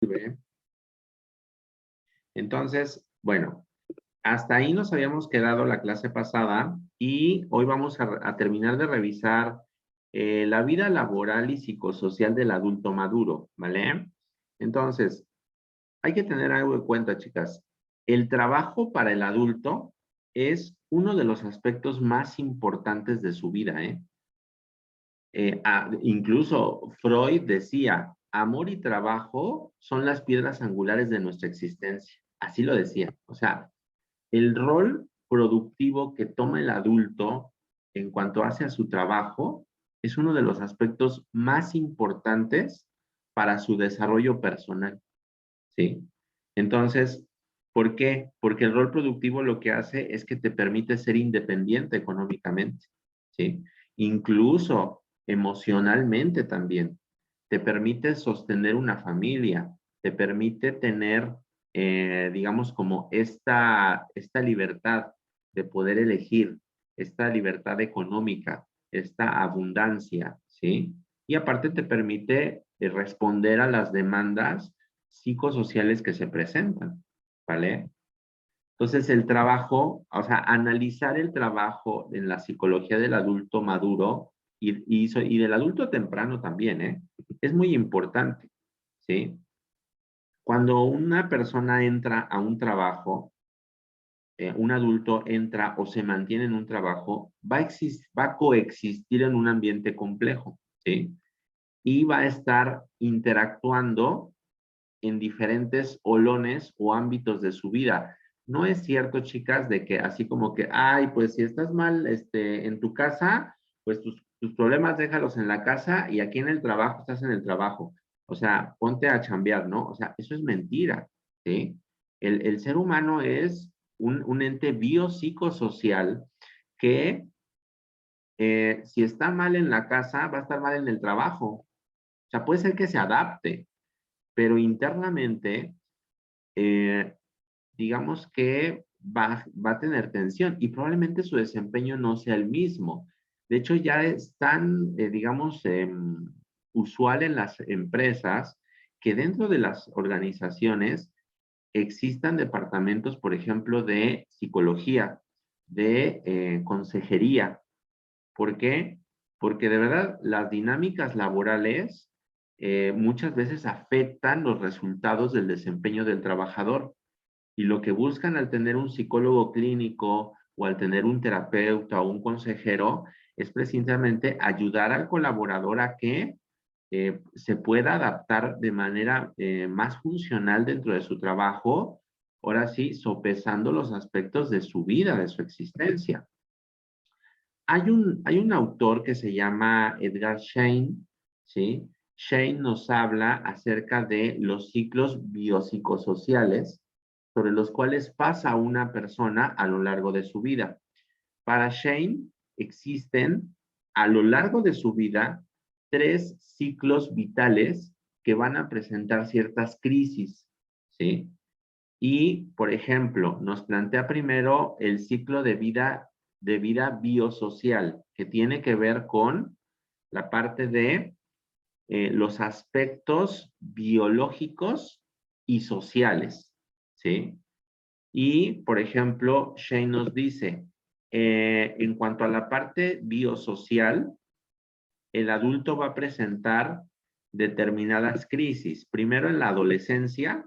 ¿Ve? Entonces, bueno, hasta ahí nos habíamos quedado la clase pasada y hoy vamos a terminar de revisar la vida laboral y psicosocial del adulto maduro, ¿vale? Entonces, hay que tener algo en cuenta, chicas. El trabajo para el adulto es uno de los aspectos más importantes de su vida, ¿eh? Incluso Freud decía, amor y trabajo son las piedras angulares de nuestra existencia. Así lo decía. O sea, el rol productivo que toma el adulto en cuanto hace a su trabajo es uno de los aspectos más importantes para su desarrollo personal, ¿sí? Entonces, ¿por qué? Porque el rol productivo lo que hace es que te permite ser independiente económicamente, ¿sí? Incluso emocionalmente también. Te permite sostener una familia, te permite tener, digamos, como esta libertad de poder elegir, esta libertad económica, esta abundancia, ¿sí? Y aparte te permite responder a las demandas psicosociales que se presentan, ¿vale? Entonces el trabajo, o sea, analizar el trabajo en la psicología del adulto maduro y del adulto temprano también, ¿eh? Es muy importante, ¿sí? Cuando una persona entra a un trabajo, un adulto entra o se mantiene en un trabajo, va a coexistir en un ambiente complejo, ¿sí? Y va a estar interactuando en diferentes olones o ámbitos de su vida. No es cierto, chicas, de que así como que, ay, pues si estás mal en tu casa, pues tus problemas déjalos en la casa y aquí en el trabajo estás en el trabajo. O sea, ponte a chambear, ¿no? O sea, eso es mentira, ¿sí? El ser humano es un ente biopsicosocial que si está mal en la casa, va a estar mal en el trabajo. O sea, puede ser que se adapte, pero internamente eh, digamos que va a tener tensión y probablemente su desempeño no sea el mismo. De hecho, ya es tan, digamos, usual en las empresas que dentro de las organizaciones existan departamentos, por ejemplo, de psicología, de consejería. ¿Por qué? Porque de verdad las dinámicas laborales muchas veces afectan los resultados del desempeño del trabajador. Y lo que buscan al tener un psicólogo clínico o al tener un terapeuta o un consejero es precisamente ayudar al colaborador a que se pueda adaptar de manera más funcional dentro de su trabajo, ahora sí, sopesando los aspectos de su vida, de su existencia. Hay un autor que se llama Edgar Schein, ¿sí? Schein nos habla acerca de los ciclos biopsicosociales sobre los cuales pasa una persona a lo largo de su vida. Para Schein existen a lo largo de su vida 3 ciclos vitales que van a presentar ciertas crisis, ¿sí? Y, por ejemplo, nos plantea primero el ciclo de vida biosocial, que tiene que ver con la parte de los aspectos biológicos y sociales, ¿sí? Y, por ejemplo, Shane nos dice, en cuanto a la parte biosocial, el adulto va a presentar determinadas crisis. Primero en la adolescencia,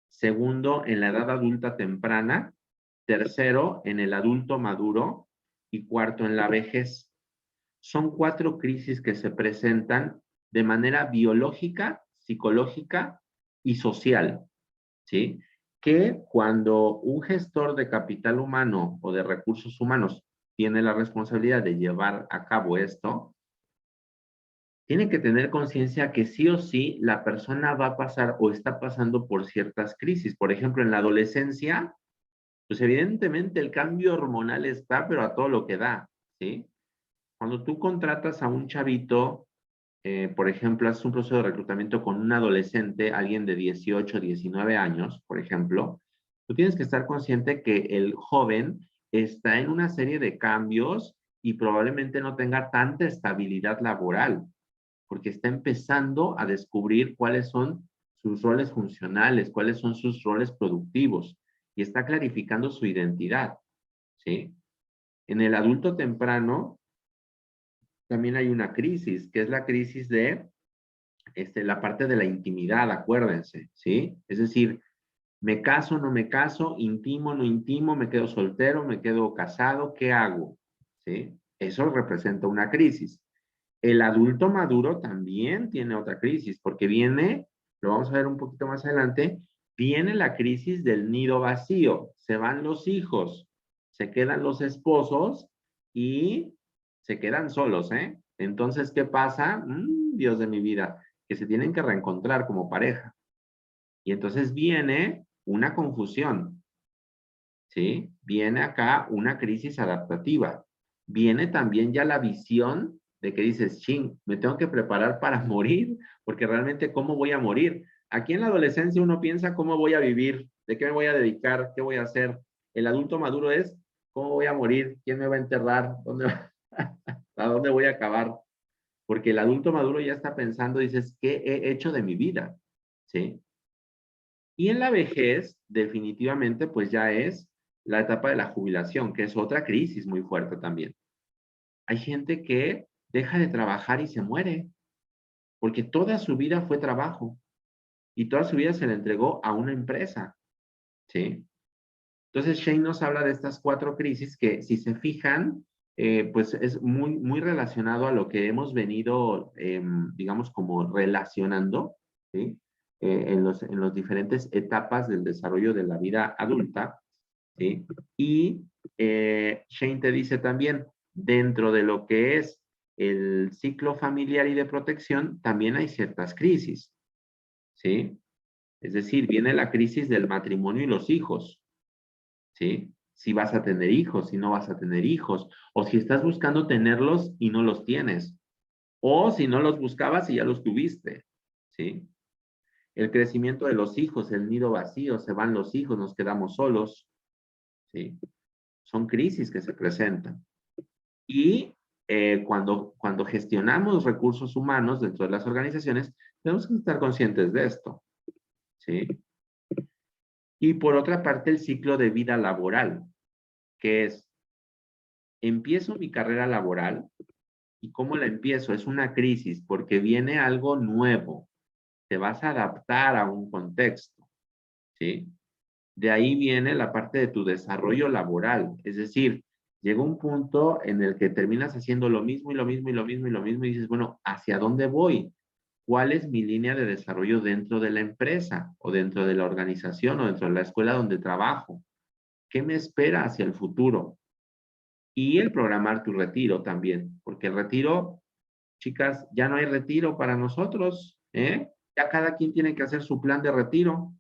segundo en la edad adulta temprana, tercero en el adulto maduro y cuarto en la vejez. Son 4 crisis que se presentan de manera biológica, psicológica y social, ¿sí? Que cuando un gestor de capital humano o de recursos humanos tiene la responsabilidad de llevar a cabo esto, tiene que tener conciencia que sí o sí la persona va a pasar o está pasando por ciertas crisis. Por ejemplo, en la adolescencia, pues evidentemente el cambio hormonal está, pero a todo lo que da, ¿sí? Cuando tú contratas a un chavito, por ejemplo, haces un proceso de reclutamiento con un adolescente, alguien de 18, 19 años, por ejemplo, tú tienes que estar consciente que el joven está en una serie de cambios y probablemente no tenga tanta estabilidad laboral, porque está empezando a descubrir cuáles son sus roles funcionales, cuáles son sus roles productivos y está clarificando su identidad, ¿sí? En el adulto temprano también hay una crisis, que es la crisis de la parte de la intimidad, acuérdense, ¿sí? Es decir, me caso, no me caso, intimo, no intimo, me quedo soltero, me quedo casado, ¿qué hago? ¿Sí? Eso representa una crisis. El adulto maduro también tiene otra crisis, porque viene, lo vamos a ver un poquito más adelante, viene la crisis del nido vacío. Se van los hijos, se quedan los esposos y se quedan solos, ¿eh? Entonces, ¿qué pasa? Dios de mi vida, que se tienen que reencontrar como pareja. Y entonces viene una confusión, ¿sí? Viene acá una crisis adaptativa. Viene también ya la visión de que dices, ching, me tengo que preparar para morir, porque realmente, ¿cómo voy a morir? Aquí en la adolescencia uno piensa cómo voy a vivir, de qué me voy a dedicar, qué voy a hacer. El adulto maduro es, ¿cómo voy a morir? ¿Quién me va a enterrar? ¿A dónde voy a acabar? Porque el adulto maduro ya está pensando, dices, ¿qué he hecho de mi vida? ¿Sí? Y en la vejez, definitivamente, pues ya es la etapa de la jubilación, que es otra crisis muy fuerte también. Hay gente que deja de trabajar y se muere, porque toda su vida fue trabajo y toda su vida se le entregó a una empresa, ¿sí? Entonces, Shane nos habla de estas cuatro crisis que, si se fijan, pues es muy relacionado a lo que hemos venido, digamos, como relacionando, ¿sí? En los diferentes etapas del desarrollo de la vida adulta, ¿sí? Y Shane te dice también, dentro de lo que es el ciclo familiar y de protección, también hay ciertas crisis, ¿sí? Es decir, viene la crisis del matrimonio y los hijos, ¿sí? Si vas a tener hijos, si no vas a tener hijos, o si estás buscando tenerlos y no los tienes, o si no los buscabas y ya los tuviste, ¿sí? El crecimiento de los hijos, el nido vacío, se van los hijos, nos quedamos solos, ¿sí? Son crisis que se presentan. Y cuando gestionamos recursos humanos dentro de las organizaciones, tenemos que estar conscientes de esto, ¿sí? Y por otra parte, el ciclo de vida laboral, que es, empiezo mi carrera laboral y cómo la empiezo, es una crisis porque viene algo nuevo, te vas a adaptar a un contexto, ¿sí? De ahí viene la parte de tu desarrollo laboral, es decir, llega un punto en el que terminas haciendo lo mismo y lo mismo y lo mismo y lo mismo y dices, bueno, ¿hacia dónde voy? ¿Cuál es mi línea de desarrollo dentro de la empresa o dentro de la organización o dentro de la escuela donde trabajo? ¿Qué me espera hacia el futuro? Y el programar tu retiro también, porque el retiro, chicas, ya no hay retiro para nosotros, ¿eh? Ya cada quien tiene que hacer su plan de retiro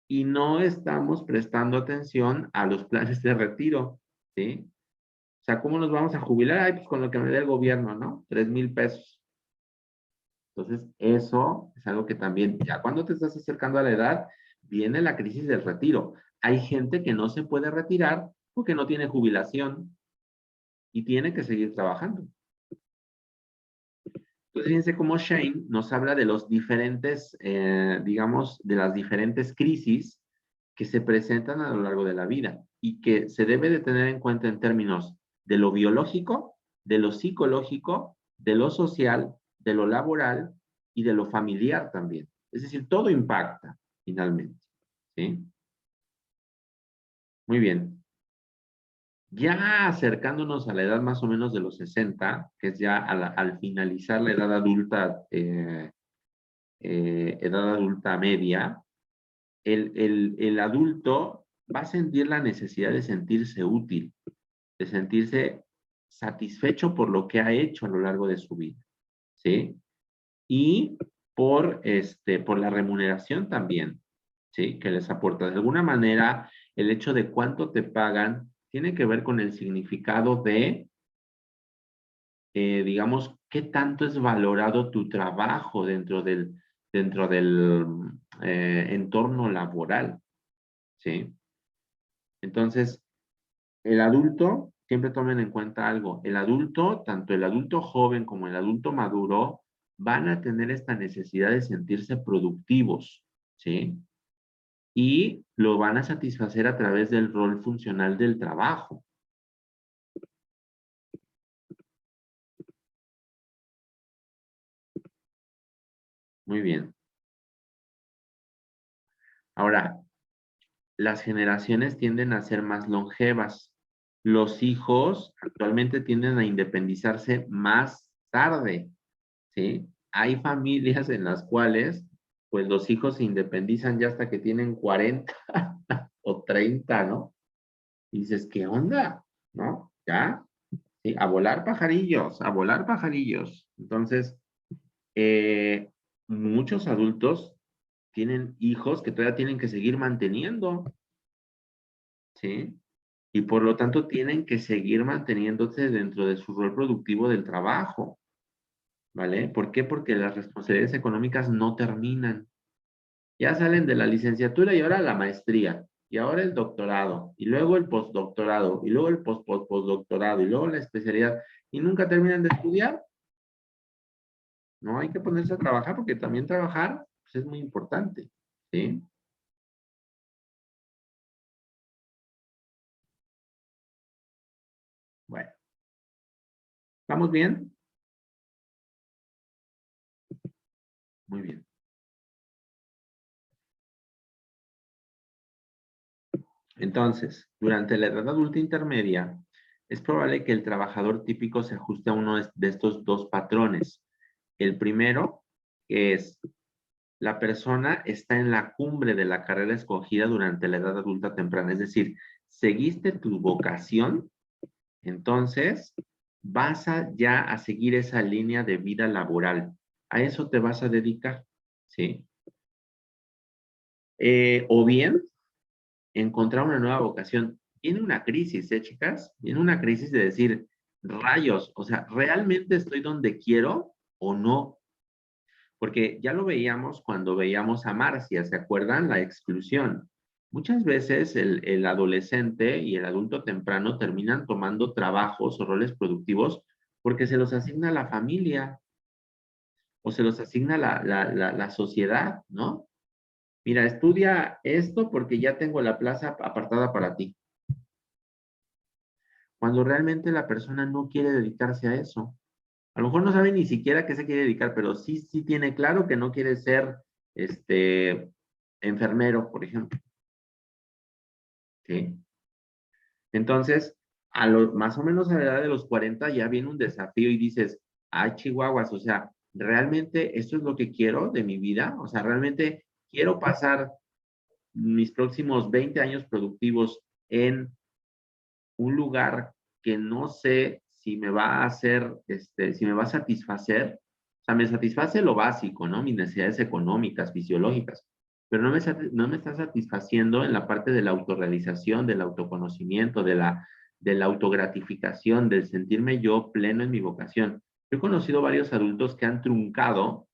y no estamos prestando atención a los planes de retiro, ¿sí? O sea, ¿cómo nos vamos a jubilar? Ay, pues con lo que me dé el gobierno, ¿no? 3,000 pesos. Entonces, eso es algo que también, ya cuando te estás acercando a la edad, viene la crisis del retiro. Hay gente que no se puede retirar porque no tiene jubilación y tiene que seguir trabajando. Entonces, fíjense cómo Shane nos habla de los diferentes, digamos, de las diferentes crisis que se presentan a lo largo de la vida y que se debe de tener en cuenta en términos de lo biológico, de lo psicológico, de lo social, de lo laboral y de lo familiar también. Es decir, todo impacta finalmente, ¿sí? Muy bien. Ya acercándonos a la edad más o menos de los 60, que es ya al finalizar la edad adulta, edad adulta media, el adulto va a sentir la necesidad de sentirse útil, de sentirse satisfecho por lo que ha hecho a lo largo de su vida, ¿sí? Y por la remuneración también, ¿sí? Que les aporta. De alguna manera, el hecho de cuánto te pagan tiene que ver con el significado de, digamos, qué tanto es valorado tu trabajo dentro del entorno laboral, ¿sí? Entonces, el adulto, siempre tomen en cuenta algo, el adulto, tanto el adulto joven como el adulto maduro, van a tener esta necesidad de sentirse productivos, ¿sí? Y lo van a satisfacer a través del rol funcional del trabajo. Muy bien. Ahora, las generaciones tienden a ser más longevas. Los hijos actualmente tienden a independizarse más tarde, ¿sí? Hay familias en las cuales, pues los hijos se independizan ya hasta que tienen 40 o 30, ¿no? Y dices, ¿qué onda? ¿No? ¿Ya? Sí, a volar pajarillos, a volar pajarillos. Entonces, eh, muchos adultos tienen hijos que todavía tienen que seguir manteniendo, ¿sí? Y por lo tanto tienen que seguir manteniéndose dentro de su rol productivo del trabajo, ¿vale? ¿Por qué? Porque las responsabilidades económicas no terminan. Ya salen de la licenciatura y ahora la maestría, y ahora el doctorado, y luego el postdoctorado, y luego el postdoctorado, y luego la especialidad, y nunca terminan de estudiar. No hay que ponerse a trabajar porque también trabajar pues, es muy importante, ¿sí? Bueno, ¿vamos bien? Muy bien. Entonces, durante la edad adulta intermedia, es probable que el trabajador típico se ajuste a uno de estos dos patrones. El primero es la persona está en la cumbre de la carrera escogida durante la edad adulta temprana, es decir, seguiste tu vocación, entonces vas ya a seguir esa línea de vida laboral. A eso te vas a dedicar, ¿sí? O bien encontrar una nueva vocación. Viene una crisis, ¿eh, chicas? Viene una crisis de decir, rayos, o sea, ¿realmente estoy donde quiero o no? Porque ya lo veíamos cuando veíamos a Marcia, ¿se acuerdan? La exclusión. Muchas veces el adolescente y el adulto temprano terminan tomando trabajos o roles productivos porque se los asigna la familia o se los asigna la sociedad, ¿no? Mira, estudia esto porque ya tengo la plaza apartada para ti. Cuando realmente la persona no quiere dedicarse a eso. A lo mejor no sabe ni siquiera a qué se quiere dedicar, pero sí tiene claro que no quiere ser enfermero, por ejemplo. ¿Sí? Entonces, más o menos a la edad de los 40 ya viene un desafío y dices, ay, chihuahuas, o sea, ¿realmente esto es lo que quiero de mi vida? O sea, ¿realmente quiero pasar mis próximos 20 años productivos en un lugar que no sé si me va a hacer, si me va a satisfacer? O sea, me satisface lo básico, ¿no? Mis necesidades económicas, fisiológicas, pero no me está satisfaciendo en la parte de la autorrealización, del autoconocimiento, de la autogratificación, del sentirme yo pleno en mi vocación. Yo he conocido varios adultos que han truncado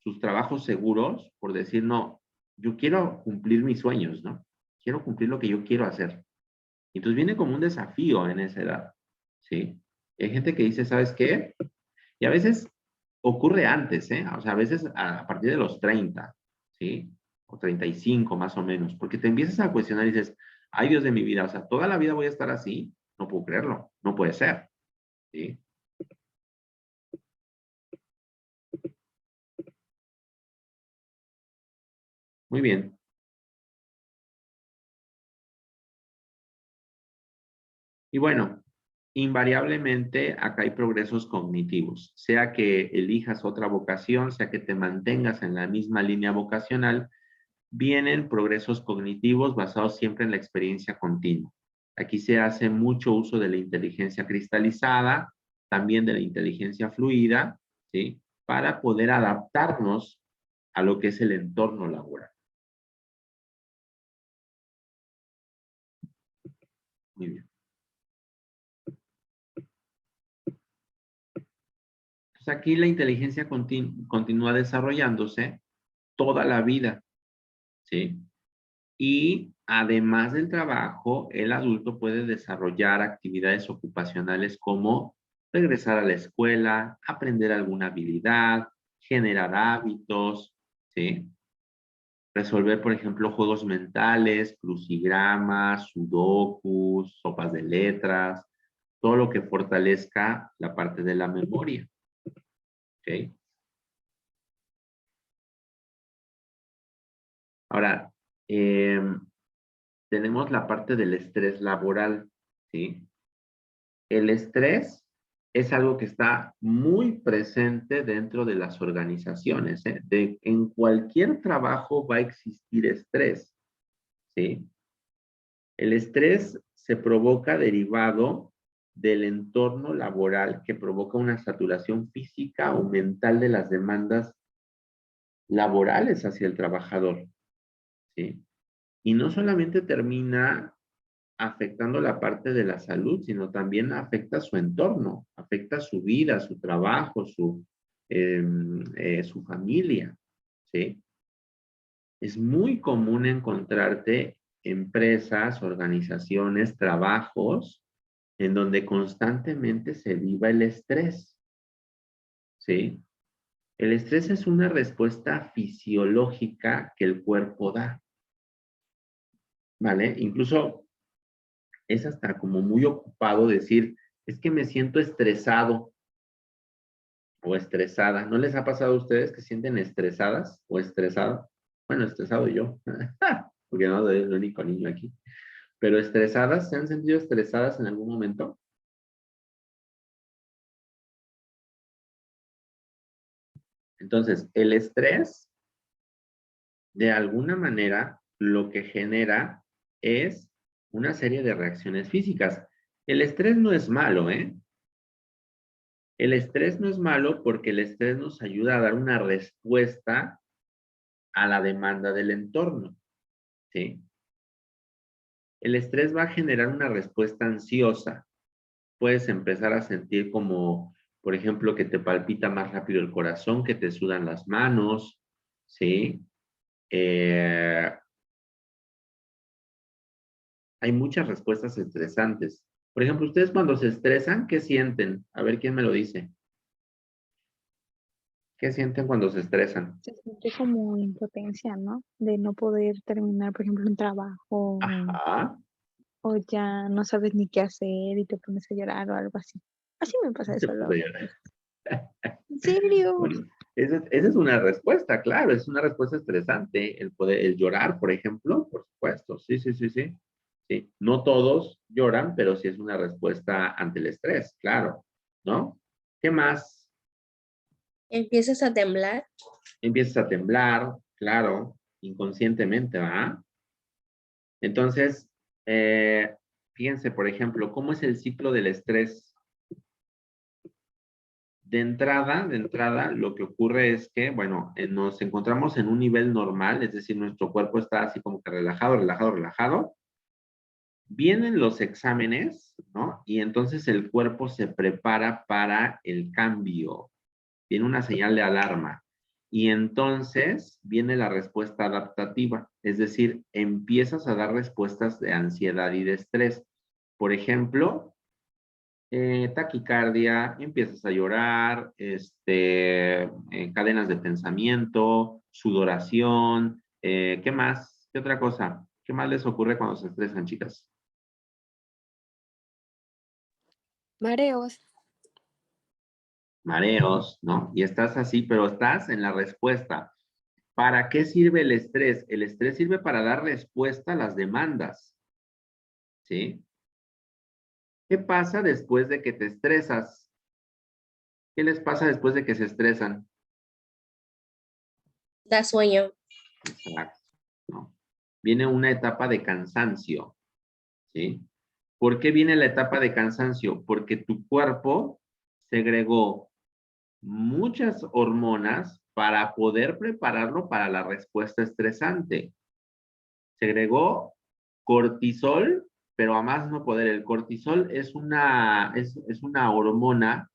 sus trabajos seguros por decir, no, yo quiero cumplir mis sueños, ¿no? Quiero cumplir lo que yo quiero hacer. Y entonces viene como un desafío en esa edad, ¿sí? Hay gente que dice, ¿sabes qué? Y a veces ocurre antes, ¿eh? O sea, a veces a partir de los 30, ¿sí? O 35 más o menos, porque te empiezas a cuestionar y dices, ay Dios de mi vida, o sea, toda la vida voy a estar así, no puedo creerlo, no puede ser, ¿sí? Muy bien. Y bueno, invariablemente acá hay progresos cognitivos, sea que elijas otra vocación, sea que te mantengas en la misma línea vocacional, vienen progresos cognitivos basados siempre en la experiencia continua. Aquí se hace mucho uso de la inteligencia cristalizada, también de la inteligencia fluida, ¿sí? Para poder adaptarnos a lo que es el entorno laboral. Muy bien. Entonces aquí la inteligencia continúa desarrollándose toda la vida, ¿sí? Y además del trabajo, el adulto puede desarrollar actividades ocupacionales como regresar a la escuela, aprender alguna habilidad, generar hábitos, ¿sí? Resolver, por ejemplo, juegos mentales, crucigramas, sudokus, sopas de letras, todo lo que fortalezca la parte de la memoria, ¿ok? Ahora, tenemos la parte del estrés laboral, ¿sí? El estrés es algo que está muy presente dentro de las organizaciones, ¿eh? En cualquier trabajo va a existir estrés, ¿sí? El estrés se provoca derivado del entorno laboral que provoca una saturación física o mental de las demandas laborales hacia el trabajador, ¿sí? Y no solamente termina afectando la parte de la salud, sino también afecta su entorno, afecta su vida, su trabajo, su familia, ¿sí? Es muy común encontrarte empresas, organizaciones, trabajos en donde constantemente se viva el estrés, ¿sí? El estrés es una respuesta fisiológica que el cuerpo da, ¿vale? Incluso es hasta como muy ocupado decir, es que me siento estresado o estresada. ¿No les ha pasado a ustedes que sienten estresadas o estresado? Bueno, estresado yo, porque no soy el único niño aquí. Pero estresadas, ¿se han sentido estresadas en algún momento? Entonces, el estrés, de alguna manera, lo que genera es una serie de reacciones físicas. El estrés no es malo, ¿eh? El estrés no es malo porque el estrés nos ayuda a dar una respuesta a la demanda del entorno, ¿sí? El estrés va a generar una respuesta ansiosa. Puedes empezar a sentir como, por ejemplo, que te palpita más rápido el corazón, que te sudan las manos, ¿sí? Eh, Hay muchas respuestas estresantes. Por ejemplo, ustedes cuando se estresan, ¿qué sienten? A ver quién me lo dice. ¿Qué sienten cuando se estresan? Se siente como impotencia, ¿no? De no poder terminar, por ejemplo, un trabajo Ajá. o ya no sabes ni qué hacer y te pones a llorar o algo así. Así me pasa Te eso puedo luego. llorar. ¿En serio? Bueno, esa es una respuesta, claro, es una respuesta estresante. El llorar, por ejemplo, por supuesto. Sí, sí, sí, sí. Sí. No todos lloran, pero sí es una respuesta ante el estrés, claro, ¿no? ¿Qué más? Empiezas a temblar. Empiezas a temblar, claro, inconscientemente, ¿va? Entonces, fíjense, por ejemplo, ¿cómo es el ciclo del estrés? De entrada, lo que ocurre es que, bueno, nos encontramos en un nivel normal, es decir, nuestro cuerpo está así como que relajado, relajado, relajado. Vienen los exámenes, ¿no? Y entonces el cuerpo se prepara para el cambio. Tiene una señal de alarma. Y entonces viene la respuesta adaptativa, es decir, empiezas a dar respuestas de ansiedad y de estrés. Por ejemplo, taquicardia, empiezas a llorar, cadenas de pensamiento, sudoración, ¿qué más? ¿Qué otra cosa? ¿Qué más les ocurre cuando se estresan, chicas? Mareos. Mareos, ¿no? Y estás así, pero estás en la respuesta. ¿Para qué sirve el estrés? El estrés sirve para dar respuesta a las demandas, ¿sí? ¿Qué pasa después de que te estresas? ¿Qué les pasa después de que se estresan? Da sueño. Exacto, ¿no? Viene una etapa de cansancio, ¿sí? ¿Por qué viene la etapa de cansancio? Porque tu cuerpo segregó muchas hormonas para poder prepararlo para la respuesta estresante. Segregó cortisol, pero a más no poder. El cortisol es una hormona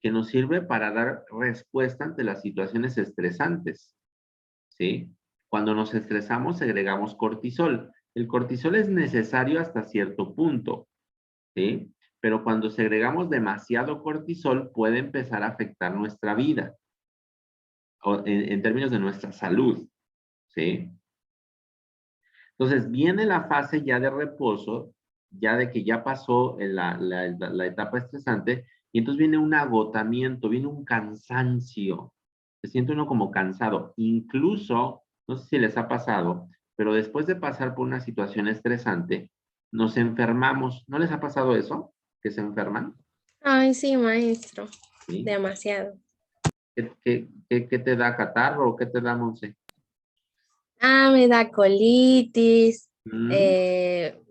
que nos sirve para dar respuesta ante las situaciones estresantes, ¿sí? Cuando nos estresamos, segregamos cortisol. El cortisol es necesario hasta cierto punto, ¿sí? pero cuando segregamos demasiado cortisol puede empezar a afectar nuestra vida, o en términos de nuestra salud, ¿sí? Entonces viene la fase ya de reposo, ya de que ya pasó la etapa estresante, y entonces viene un agotamiento, viene un cansancio. Se siente uno como cansado. Incluso, no sé si les ha pasado, pero después de pasar por una situación estresante, nos enfermamos. ¿No les ha pasado eso? ¿Que se enferman? Ay, sí, maestro. ¿Sí? Demasiado. ¿Qué te da catarro o qué te da, Monse? Ah, me da colitis. Mm, eh,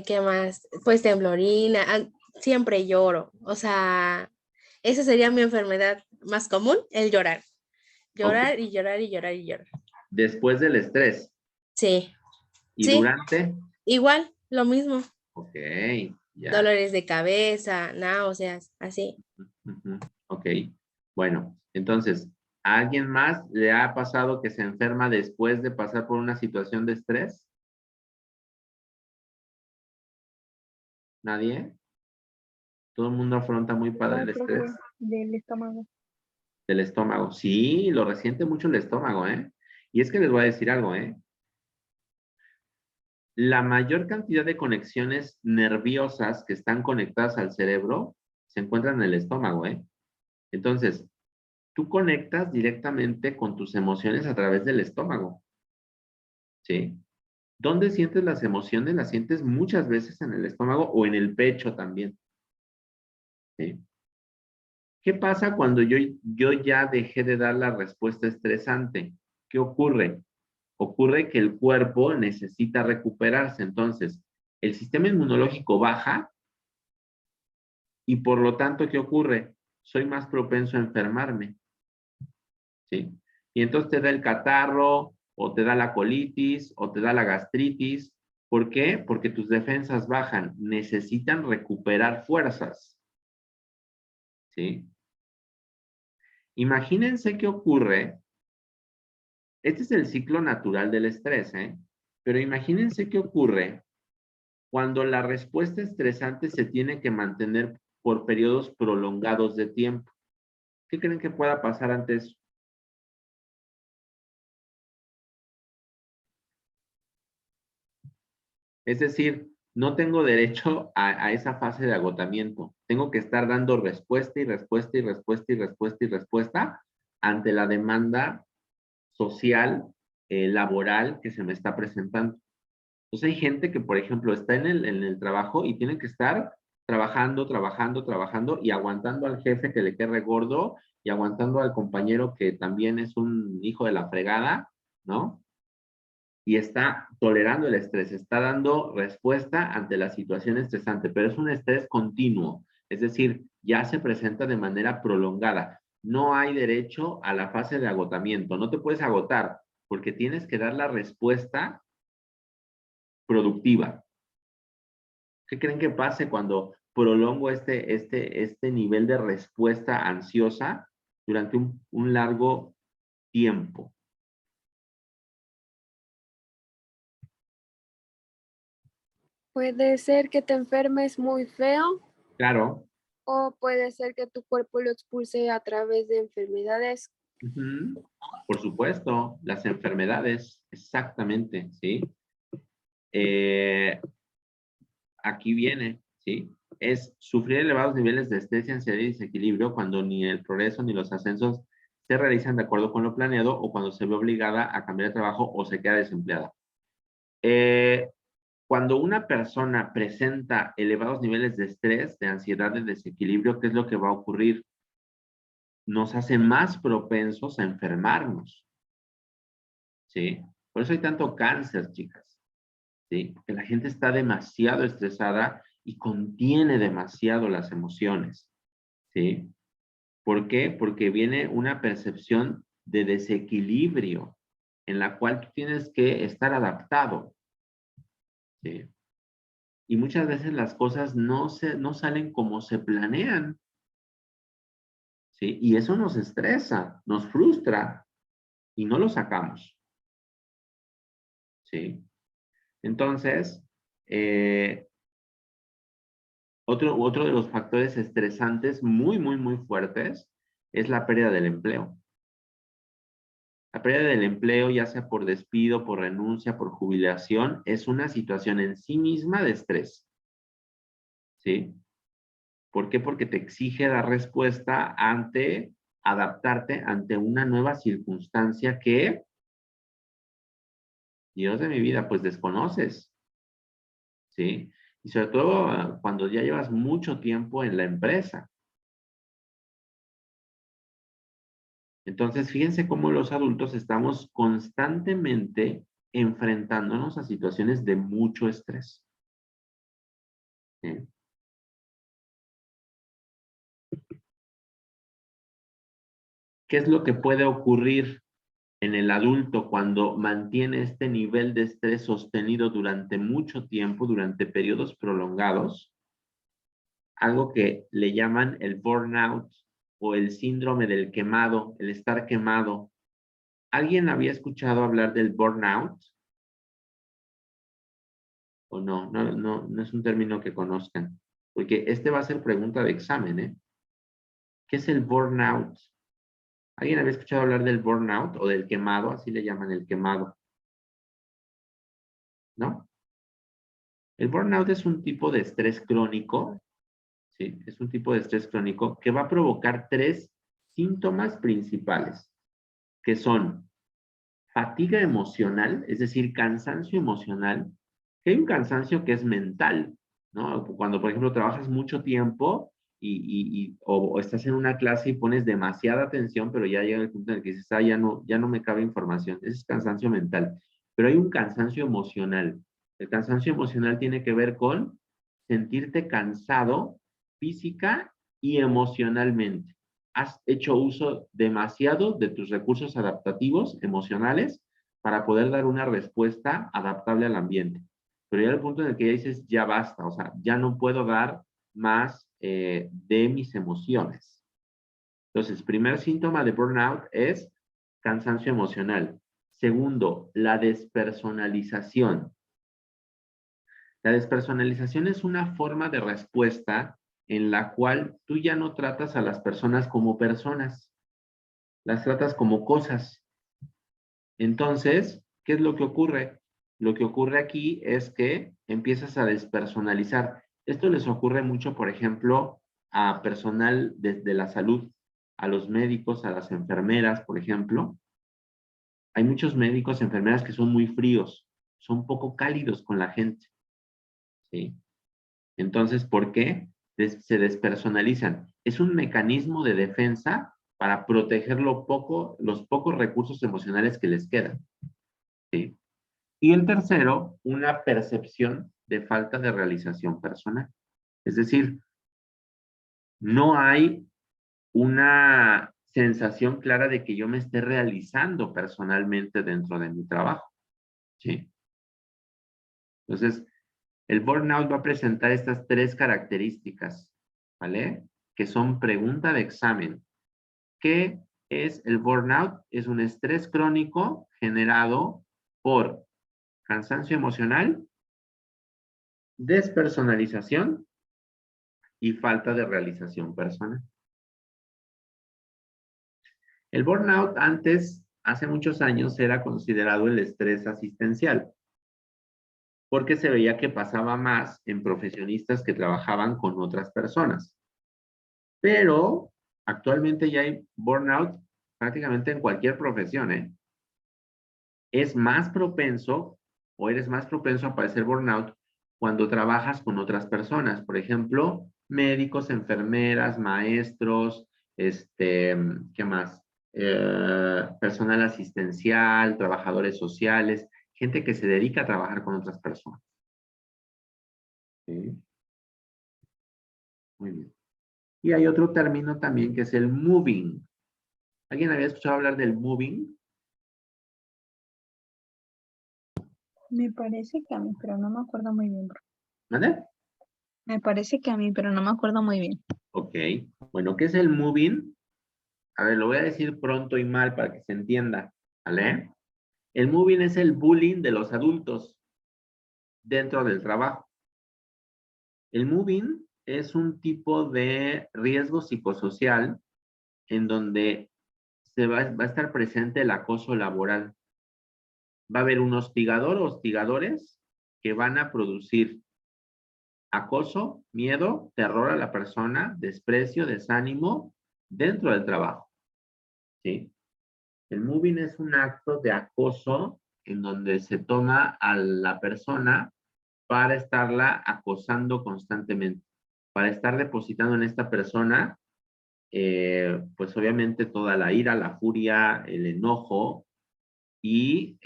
¿Qué más? Pues temblorina. Siempre lloro. O sea, esa sería mi enfermedad más común, el llorar. ok. Llorar y llorar y llorar y llorar. Después del estrés. Sí, ¿Y sí, durante? igual, lo mismo. Ok, ya. Dolores de cabeza, náuseas, así. Ujú, ok, bueno, entonces, ¿a alguien más le ha pasado que se enferma después de pasar por una situación de estrés? ¿Nadie? Todo el mundo afronta muy padre No, el estrés profe, del estómago. del estómago. Sí, lo resiente mucho el estómago, ¿eh? Y es que les voy a decir algo, ¿eh? La mayor cantidad de conexiones nerviosas que están conectadas al cerebro se encuentran en el estómago, ¿eh? Entonces, tú conectas directamente con tus emociones a través del estómago, ¿sí? ¿Dónde sientes las emociones? Las sientes muchas veces en el estómago o en el pecho también, ¿sí? ¿Qué pasa cuando yo ya dejé de dar la respuesta estresante? ¿Qué ocurre? Ocurre que el cuerpo necesita recuperarse. Entonces, el sistema inmunológico baja y por lo tanto, ¿qué ocurre? Soy más propenso a enfermarme, ¿sí? Y entonces te da el catarro, o te da la colitis, o te da la gastritis. ¿Por qué? Porque tus defensas bajan, necesitan recuperar fuerzas, ¿sí? Imagínense qué ocurre. Este es el ciclo natural del estrés, ¿eh? Pero imagínense qué ocurre cuando la respuesta estresante se tiene que mantener por periodos prolongados de tiempo. ¿Qué creen que pueda pasar antes? Es decir, no tengo derecho a esa fase de agotamiento. Tengo que estar dando respuesta y respuesta y respuesta y respuesta y respuesta ante la demanda social, laboral que se me está presentando. Entonces hay gente que, por ejemplo, está en el trabajo y tiene que estar trabajando, trabajando, trabajando y aguantando al jefe que le quede gordo y aguantando al compañero que también es un hijo de la fregada, ¿no? Y está tolerando el estrés, está dando respuesta ante la situación estresante, pero es un estrés continuo, es decir, ya se presenta de manera prolongada. No hay derecho a la fase de agotamiento, no te puedes agotar porque tienes que dar la respuesta productiva. ¿Qué creen que pase cuando prolongo este nivel de respuesta ansiosa durante un largo tiempo? Puede ser que te enfermes muy feo Claro. o puede ser que tu cuerpo lo expulse a través de enfermedades. Ujú. Por supuesto, las enfermedades, exactamente, ¿sí? Eh, aquí viene, ¿sí? Es sufrir elevados niveles de estrés, ansiedad y desequilibrio cuando ni el progreso ni los ascensos se realizan de acuerdo con lo planeado o cuando se ve obligada a cambiar de trabajo o se queda desempleada. Eh, Cuando una persona presenta elevados niveles de estrés, de ansiedad, de desequilibrio, ¿qué es lo que va a ocurrir? Nos hace más propensos a enfermarnos, ¿sí? Por eso hay tanto cáncer, chicas, ¿sí? Porque la gente está demasiado estresada y contiene demasiado las emociones, ¿sí? ¿Por qué? Porque viene una percepción de desequilibrio en la cual tú tienes que estar adaptado, ¿sí? Y muchas veces las cosas no salen como se planean, ¿sí? Y eso nos estresa, nos frustra y no lo sacamos, ¿sí? Entonces, eh, Otro de los factores estresantes muy, muy, muy fuertes es la pérdida del empleo. La pérdida del empleo, ya sea por despido, por renuncia, por jubilación, es una situación en sí misma de estrés. ¿Sí? ¿Por qué? Porque te exige dar respuesta adaptarte ante una nueva circunstancia que, Dios de mi vida, pues desconoces. ¿Sí? Y sobre todo cuando ya llevas mucho tiempo en la empresa. Entonces, fíjense cómo los adultos estamos constantemente enfrentándonos a situaciones de mucho estrés. ¿Sí? ¿Qué es lo que puede ocurrir en el adulto cuando mantiene este nivel de estrés sostenido durante mucho tiempo, durante periodos prolongados? Algo que le llaman el burnout o el síndrome del quemado, el estar quemado. ¿Alguien había escuchado hablar del burnout? ¿O no? No es un término que conozcan. Porque este va a ser pregunta de examen, ¿eh? ¿Qué es el burnout? ¿Alguien había escuchado hablar del burnout o del quemado? Así le llaman el quemado. ¿No? El burnout es un tipo de estrés crónico, ¿sí? Es un tipo de estrés crónico que va a provocar 3 síntomas principales, que son fatiga emocional, es decir, cansancio emocional, que hay un cansancio que es mental, ¿no? Cuando, por ejemplo, trabajas mucho tiempo o estás en una clase y pones demasiada atención, pero ya llega el punto en el que dices, ya no me cabe información. Ese es cansancio mental. Pero hay un cansancio emocional. El cansancio emocional tiene que ver con sentirte cansado física y emocionalmente. Has hecho uso demasiado de tus recursos adaptativos emocionales para poder dar una respuesta adaptable al ambiente. Pero ya el punto en el que ya dices, ya basta, o sea, ya no puedo dar más de mis emociones. Entonces, primer síntoma de burnout es cansancio emocional. Segundo, la despersonalización. La despersonalización es una forma de respuesta en la cual tú ya no tratas a las personas como personas, las tratas como cosas. Entonces, ¿qué es lo que ocurre? Lo que ocurre aquí es que empiezas a despersonalizar. Esto les ocurre mucho, por ejemplo, a personal de la salud, a los médicos, a las enfermeras, por ejemplo. Hay muchos médicos, enfermeras que son muy fríos, son poco cálidos con la gente, ¿sí? Entonces, ¿por qué? Se despersonalizan. Es un mecanismo de defensa para proteger los pocos recursos emocionales que les quedan, ¿sí? Y el tercero, una percepción de falta de realización personal. Es decir, no hay una sensación clara de que yo me esté realizando personalmente dentro de mi trabajo, ¿sí? Entonces, el burnout va a presentar estas 3 características, ¿vale? Que son pregunta de examen. ¿Qué es el burnout? Es un estrés crónico generado por cansancio emocional, despersonalización y falta de realización personal. El burnout antes, hace muchos años, era considerado el estrés asistencial, porque se veía que pasaba más en profesionistas que trabajaban con otras personas. Pero actualmente ya hay burnout prácticamente en cualquier profesión, ¿eh? Es más propenso o eres más propenso a padecer burnout cuando trabajas con otras personas. Por ejemplo, médicos, enfermeras, maestros, ¿qué más? Personal asistencial, trabajadores sociales, gente que se dedica a trabajar con otras personas. ¿Sí? Muy bien. Y hay otro término también que es el moving. ¿Alguien había escuchado hablar del moving? Me parece que a mí, pero no me acuerdo muy bien. ¿Vale? Me parece que a mí, pero no me acuerdo muy bien. Ok. Bueno, ¿qué es el moving? A ver, lo voy a decir pronto y mal para que se entienda, ¿vale? El moving es el bullying de los adultos dentro del trabajo. El moving es un tipo de riesgo psicosocial en donde va a estar presente el acoso laboral. Va a haber un hostigador o hostigadores que van a producir acoso, miedo, terror a la persona, desprecio, desánimo dentro del trabajo. ¿Sí? El moving es un acto de acoso en donde se toma a la persona para estarla acosando constantemente, para estar depositando en esta persona, pues obviamente toda la ira, la furia, el enojo y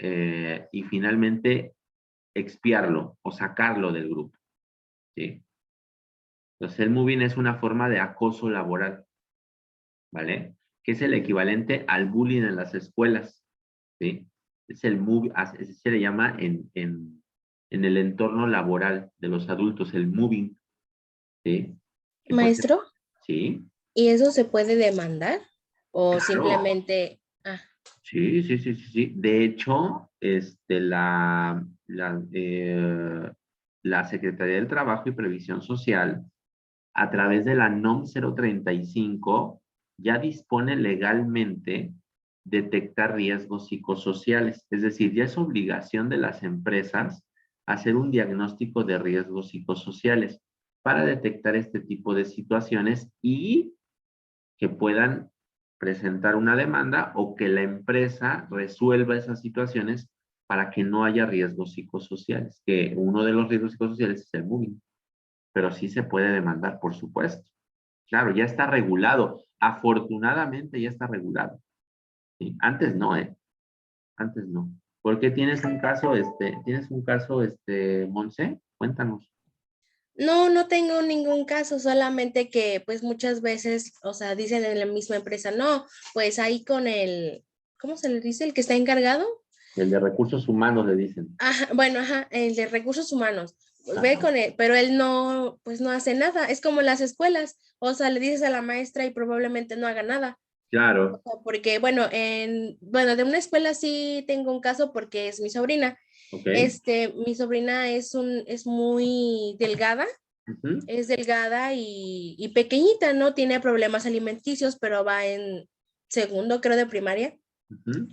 finalmente expiarlo o sacarlo del grupo. ¿Sí? Entonces el moving es una forma de acoso laboral, ¿vale? Que es el equivalente al bullying en las escuelas, ¿sí? Es el moving, así se le llama en el entorno laboral de los adultos, el moving, ¿sí? Que pues, Maestro, sí, ¿y eso se puede demandar? ¿O claro. simplemente, Sí, sí, sí, sí, sí. De hecho, la Secretaría del Trabajo y Previsión Social, a través de la NOM 035, ya dispone legalmente detectar riesgos psicosociales. Es decir, ya es obligación de las empresas hacer un diagnóstico de riesgos psicosociales para detectar este tipo de situaciones y que puedan presentar una demanda o que la empresa resuelva esas situaciones para que no haya riesgos psicosociales, que uno de los riesgos psicosociales es el bullying, pero sí se puede demandar, por supuesto. Claro, ya está regulado. Afortunadamente ya está regulado. ¿Sí? Antes no, ¿eh? Antes no. ¿Por qué tienes un caso, Monse? Cuéntanos. no, no tengo ningún caso, solamente que pues muchas veces, o sea, dicen en la misma empresa, no, pues ahí con el, ¿cómo se le dice? El que está encargado. El de recursos humanos le dicen. Ajá, bueno, ajá, el de recursos humanos. Pues ve Ajá. con él, pero él no, pues no hace nada. Es como las escuelas, o sea, le dices a la maestra y probablemente no haga nada. Claro. Porque, bueno, bueno, de una escuela sí tengo un caso porque es mi sobrina. Ok. Mi sobrina es muy delgada, Ujú, es delgada y pequeñita, ¿no? Tiene problemas alimenticios, pero va en segundo, creo, de primaria. ujú.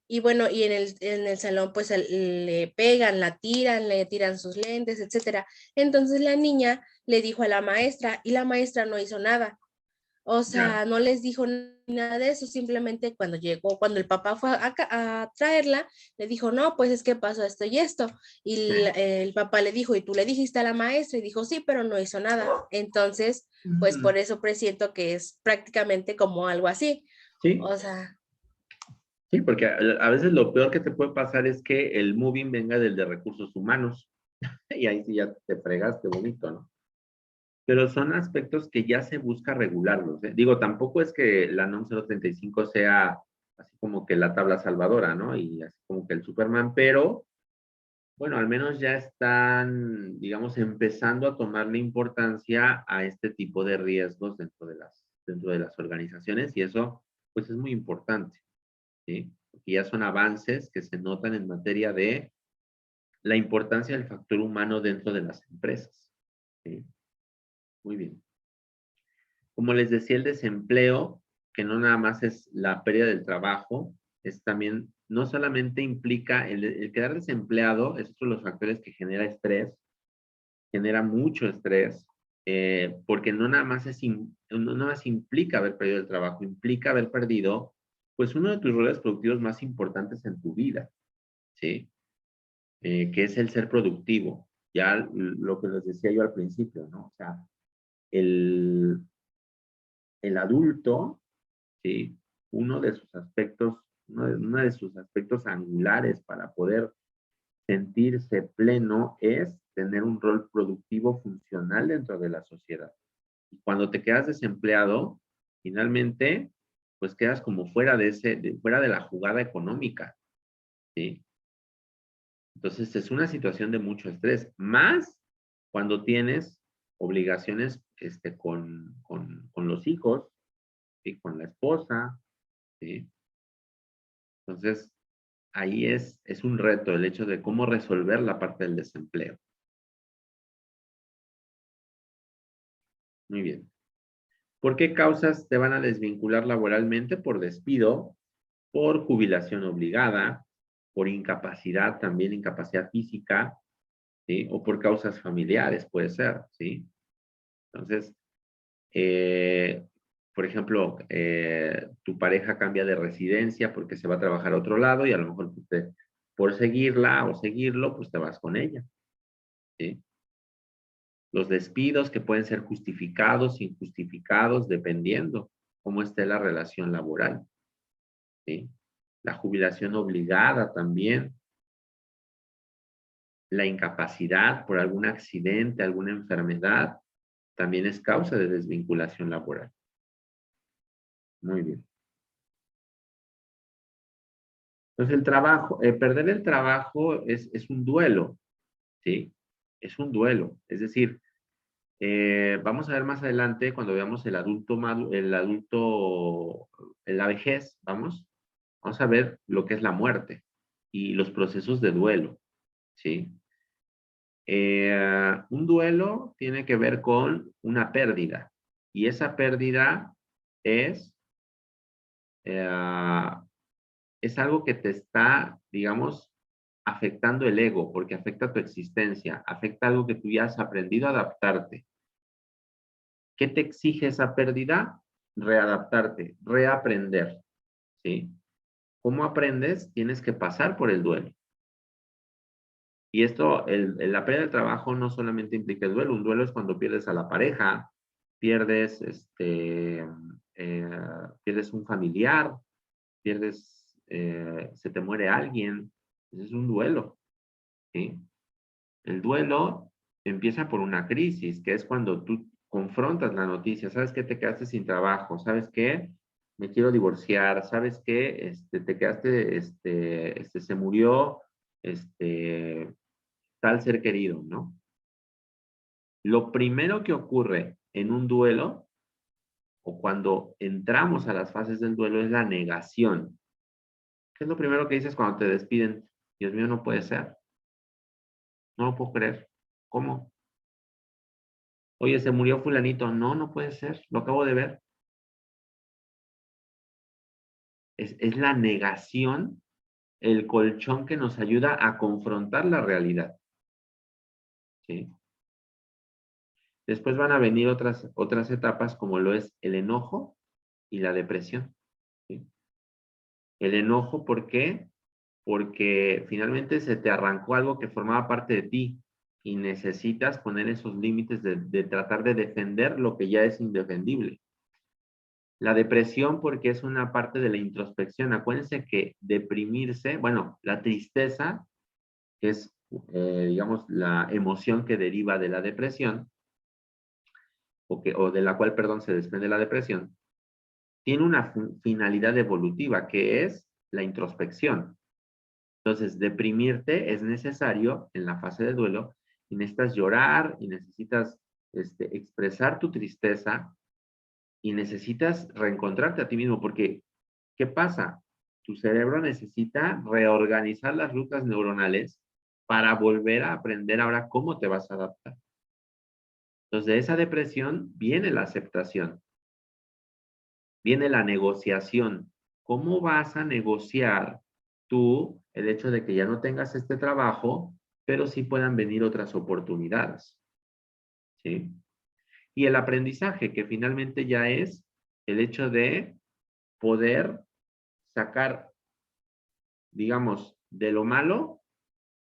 Y bueno, y en el salón pues le pegan, le tiran sus lentes, etcétera. Entonces la niña le dijo a la maestra y la maestra no hizo nada. O Ya. sea, no les dijo nada de eso, simplemente cuando llegó, cuando el papá fue a traerla, le dijo, no, pues es que pasó esto y esto. Y Sí. el papá le dijo, ¿y tú le dijiste a la maestra? Y dijo, sí, pero no hizo nada. Entonces, pues Ujú. por eso presiento que es prácticamente como algo así. Sí, O sea, sí, porque a veces lo peor que te puede pasar es que el moving venga del de recursos humanos y ahí sí ya te fregaste bonito, ¿no? Pero son aspectos que ya se busca regularlos, ¿eh? Digo, tampoco es que la NOM 035 sea así como que la tabla salvadora, ¿no? Y así como que el Superman, pero bueno, al menos ya están, digamos, empezando a tomarle importancia a este tipo de riesgos dentro de las organizaciones y eso, pues es muy importante. ¿Sí? Porque ya son avances que se notan en materia de la importancia del factor humano dentro de las empresas. ¿Sí? Muy bien. Como les decía, el desempleo, que no nada más es la pérdida del trabajo, es también, no solamente implica el quedar desempleado, es otro de los factores que genera estrés, genera mucho estrés, porque no nada más no nada más implica haber perdido el trabajo, implica haber perdido, pues, uno de tus roles productivos más importantes en tu vida, ¿sí? Que es el ser productivo. Ya lo que les decía yo al principio, ¿no? O sea, el, el adulto, ¿sí? Uno de sus aspectos angulares para poder sentirse pleno es tener un rol productivo funcional dentro de la sociedad. Y cuando te quedas desempleado, finalmente, pues quedas como fuera de la jugada económica, ¿sí? Entonces es una situación de mucho estrés, más cuando tienes obligaciones con los hijos y con la esposa, ¿sí? Entonces ahí es un reto el hecho de cómo resolver la parte del desempleo. Muy bien. ¿Por qué causas te van a desvincular laboralmente? Por despido, por jubilación obligada, por incapacidad, también incapacidad física, ¿sí? O por causas familiares, puede ser, ¿sí? Entonces, por ejemplo, tu pareja cambia de residencia porque se va a trabajar a otro lado y a lo mejor por seguirla o seguirlo, pues te vas con ella, ¿sí? Los despidos que pueden ser justificados, injustificados, dependiendo cómo esté la relación laboral, ¿sí? La jubilación obligada también, la incapacidad por algún accidente, alguna enfermedad, también es causa de desvinculación laboral. Muy bien. Entonces el trabajo, perder el trabajo es un duelo, ¿sí? Es un duelo. Es decir, vamos a ver más adelante cuando veamos el adulto, en la vejez, vamos a ver lo que es la muerte y los procesos de duelo, ¿sí? Un duelo tiene que ver con una pérdida y esa pérdida es, eh, es algo que te está, digamos, afectando el ego, porque afecta tu existencia, afecta algo que tú ya has aprendido a adaptarte. ¿Qué te exige esa pérdida? Readaptarte, reaprender, ¿sí? ¿Cómo aprendes? Tienes que pasar por el duelo. Y esto, la pérdida del trabajo no solamente implica el duelo, un duelo es cuando pierdes a la pareja, pierdes, pierdes un familiar, se te muere alguien, ese es un duelo, ¿sí? El duelo empieza por una crisis, que es cuando tú confrontas la noticia, ¿sabes qué? Te quedaste sin trabajo, ¿sabes qué? Me quiero divorciar, ¿sabes qué? Te quedaste, se murió, tal ser querido, ¿no? Lo primero que ocurre en un duelo o cuando entramos a las fases del duelo es la negación. ¿Qué es lo primero que dices cuando te despiden? Dios mío, no puede ser. No lo puedo creer. ¿Cómo? Oye, se murió fulanito. No, no puede ser. Lo acabo de ver. Es la negación, el colchón que nos ayuda a confrontar la realidad. ¿Sí? Después van a venir otras etapas como lo es el enojo y la depresión. ¿Sí? El enojo, ¿por qué? Porque finalmente se te arrancó algo que formaba parte de ti y necesitas poner esos límites de tratar de defender lo que ya es indefendible. La depresión porque es una parte de la introspección. Acuérdense que deprimirse, bueno, la tristeza es, digamos, la emoción que deriva de la depresión, o de la cual, perdón, se desprende la depresión, tiene una finalidad evolutiva que es la introspección. Entonces, deprimirte es necesario en la fase de duelo y necesitas llorar y necesitas expresar tu tristeza y necesitas reencontrarte a ti mismo porque, ¿qué pasa? Tu cerebro necesita reorganizar las rutas neuronales para volver a aprender ahora cómo te vas a adaptar. Entonces, de esa depresión viene la aceptación, viene la negociación. ¿Cómo vas a negociar tú el hecho de que ya no tengas este trabajo, pero sí puedan venir otras oportunidades? ¿Sí? Y el aprendizaje, que finalmente ya es el hecho de poder sacar, digamos, de lo malo,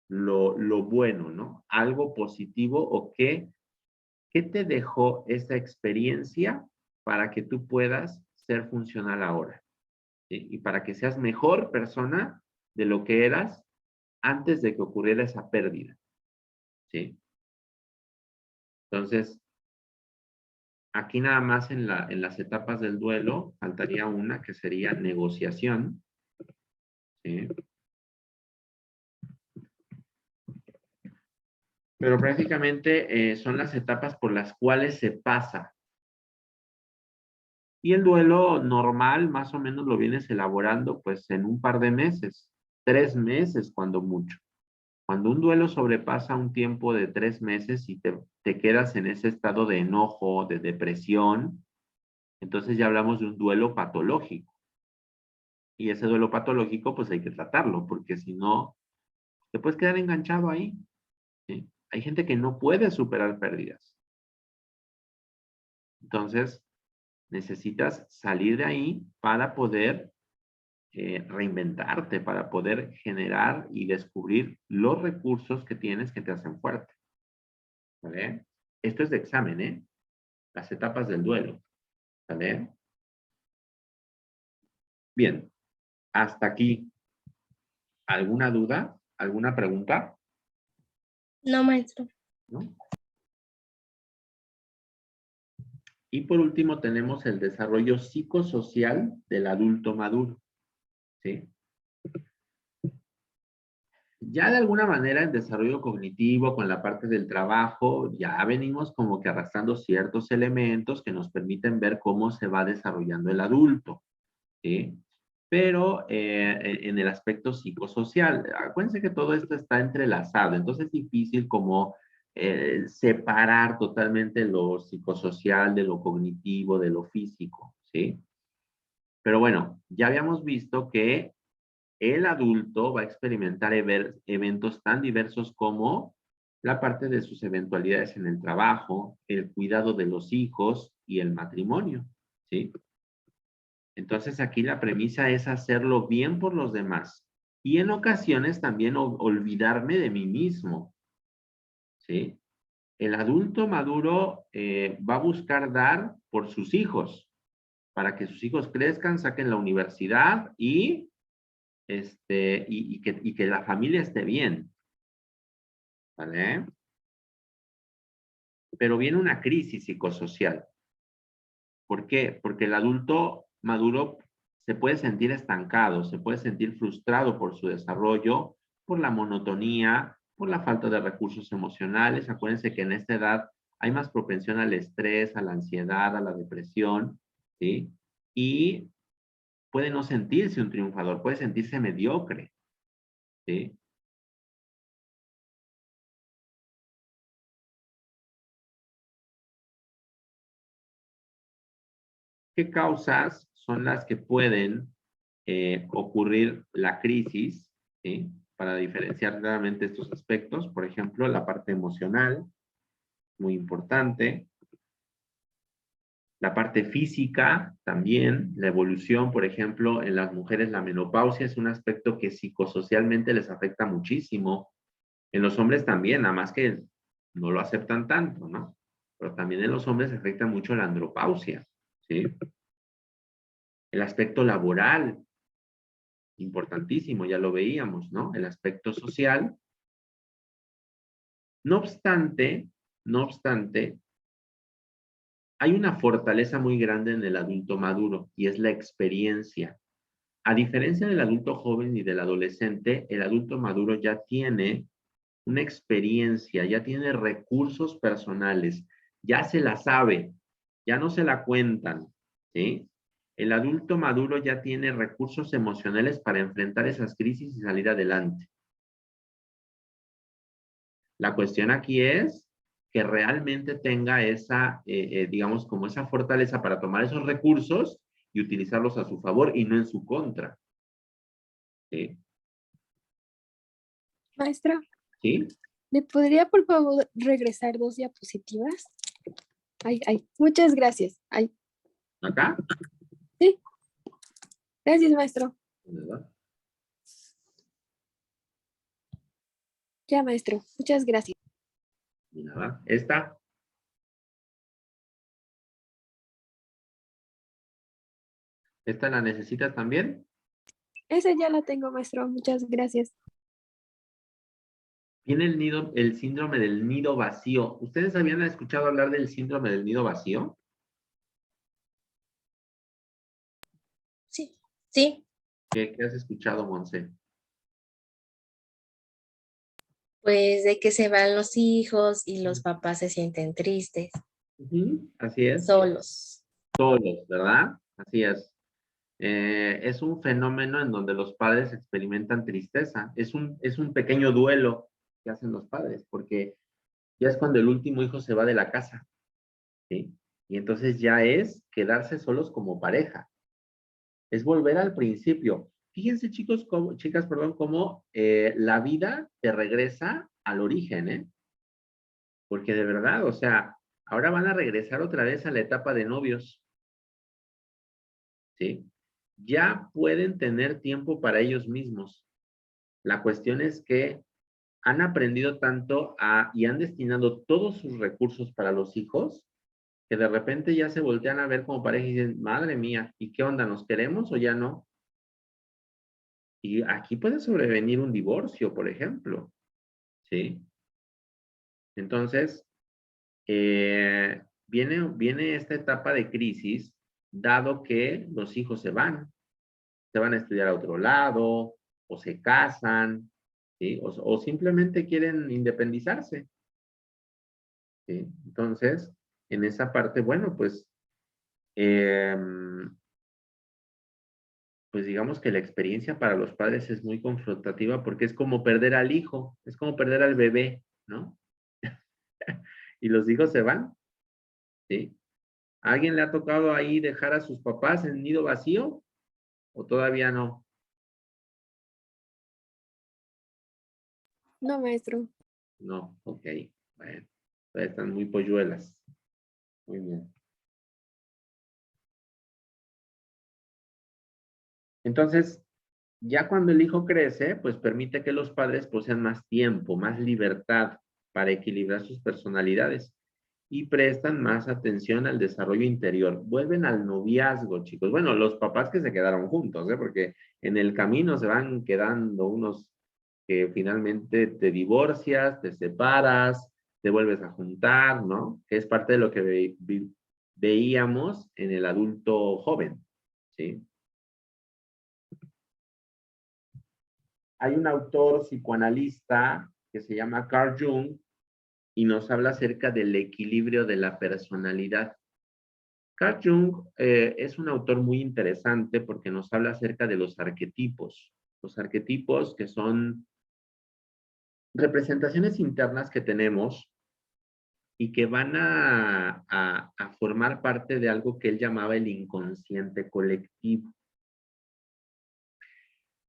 lo bueno, ¿no? Algo positivo o ¿qué te dejó esa experiencia para que tú puedas ser funcional ahora? ¿Sí? Y para que seas mejor persona de lo que eras antes de que ocurriera esa pérdida. ¿Sí? Entonces, aquí nada más en las etapas del duelo faltaría una que sería negociación. ¿Sí? Pero prácticamente son las etapas por las cuales se pasa. Y el duelo normal más o menos lo vienes elaborando pues en un par de meses, 3 meses cuando mucho. Cuando un duelo sobrepasa un tiempo de 3 meses y te quedas en ese estado de enojo, de depresión, entonces ya hablamos de un duelo patológico. Y ese duelo patológico, pues hay que tratarlo, porque si no, te puedes quedar enganchado ahí. ¿Sí? Hay gente que no puede superar pérdidas. Entonces, necesitas salir de ahí para poder reinventarte, para poder generar y descubrir los recursos que tienes que te hacen fuerte. ¿Vale? Esto es de examen, ¿eh? Las etapas del duelo. ¿Vale? Bien, hasta aquí. ¿Alguna duda? ¿Alguna pregunta? No, maestro. ¿No? Y por último tenemos el desarrollo psicosocial del adulto maduro. ¿Sí? Ya de alguna manera en desarrollo cognitivo, con la parte del trabajo, ya venimos como que arrastrando ciertos elementos que nos permiten ver cómo se va desarrollando el adulto. ¿Sí? Pero en el aspecto psicosocial, acuérdense que todo esto está entrelazado, entonces es difícil como separar totalmente lo psicosocial de lo cognitivo, de lo físico, ¿sí? Pero bueno, ya habíamos visto que el adulto va a experimentar eventos tan diversos como la parte de sus eventualidades en el trabajo, el cuidado de los hijos y el matrimonio, ¿sí? Entonces aquí la premisa es hacerlo bien por los demás y en ocasiones también olvidarme de mí mismo, ¿sí? El adulto maduro va a buscar dar por sus hijos, para que sus hijos crezcan, saquen la universidad y que la familia esté bien, ¿vale? Pero viene una crisis psicosocial. ¿Por qué? Porque el adulto maduro se puede sentir estancado, se puede sentir frustrado por su desarrollo, por la monotonía, por la falta de recursos emocionales. Acuérdense que en esta edad hay más propensión al estrés, a la ansiedad, a la depresión, ¿sí? Y puede no sentirse un triunfador, puede sentirse mediocre, ¿sí? ¿Qué causas son las que pueden ocurrir la crisis, ¿sí? Para diferenciar claramente estos aspectos? Por ejemplo, la parte emocional, muy importante. La parte física también, la evolución, por ejemplo, en las mujeres la menopausia es un aspecto que psicosocialmente les afecta muchísimo. En los hombres también, nada más que no lo aceptan tanto, ¿no? Pero también en los hombres afecta mucho la andropausia, ¿sí? El aspecto laboral, importantísimo, ya lo veíamos, ¿no? El aspecto social. No obstante, hay una fortaleza muy grande en el adulto maduro y es la experiencia. A diferencia del adulto joven y del adolescente, el adulto maduro ya tiene una experiencia, ya tiene recursos personales, ya se la sabe, ya no se la cuentan, ¿sí? El adulto maduro ya tiene recursos emocionales para enfrentar esas crisis y salir adelante. La cuestión aquí es que realmente tenga esa, digamos, como esa fortaleza para tomar esos recursos y utilizarlos a su favor y no en su contra. ¿Sí? Maestra, ¿Sí? ¿me podría por favor regresar 2 diapositivas? Ay, muchas gracias. Ay, ¿Acá? sí, gracias, maestro. ¿Verdad? Ya, maestro, muchas gracias. Y nada. ¿Esta? ¿Esta la necesitas también? Esa ya la tengo, maestro, muchas gracias. Tiene el síndrome del nido vacío. ¿Ustedes habían escuchado hablar del síndrome del nido vacío? Sí. Sí, ¿Qué has escuchado, Monse? pues de que se van los hijos y los papás se sienten tristes, Ujú, así es. solos. Solos, ¿verdad? Así es. Es un fenómeno en donde los padres experimentan tristeza. Es un pequeño duelo que hacen los padres, porque ya es cuando el último hijo se va de la casa, ¿sí? Y entonces ya es quedarse solos como pareja. Es volver al principio. Fíjense, chicos, chicas, perdón, cómo la vida te regresa al origen, ¿eh? Porque de verdad, o sea, ahora van a regresar otra vez a la etapa de novios, ¿sí? Ya pueden tener tiempo para ellos mismos. La cuestión es que han aprendido tanto y han destinado todos sus recursos para los hijos, que de repente ya se voltean a ver como pareja y dicen, madre mía, ¿y qué onda? ¿Nos queremos o ya no? Y aquí puede sobrevenir un divorcio, por ejemplo, ¿sí? Entonces, viene esta etapa de crisis, dado que los hijos se van a estudiar a otro lado, o se casan, ¿sí? O simplemente quieren independizarse, ¿sí? Entonces, en esa parte, bueno, pues digamos que la experiencia para los padres es muy confrontativa porque es como perder al hijo, es como perder al bebé, ¿no? Y los hijos se van, ¿sí? ¿A alguien le ha tocado ahí dejar a sus papás en nido vacío o todavía no? No, maestro. No, ok, bueno, todavía están muy polluelas. Muy bien. Entonces, ya cuando el hijo crece, pues permite que los padres poseen más tiempo, más libertad para equilibrar sus personalidades y prestan más atención al desarrollo interior. Vuelven al noviazgo, chicos. Bueno, los papás que se quedaron juntos, ¿eh? Porque en el camino se van quedando unos que finalmente te divorcias, te separas, te vuelves a juntar, ¿no? Que es parte de lo que veíamos en el adulto joven, ¿sí? Hay un autor psicoanalista que se llama Carl Jung y nos habla acerca del equilibrio de la personalidad. Carl Jung es un autor muy interesante porque nos habla acerca de los arquetipos que son representaciones internas que tenemos y que van a formar parte de algo que él llamaba el inconsciente colectivo.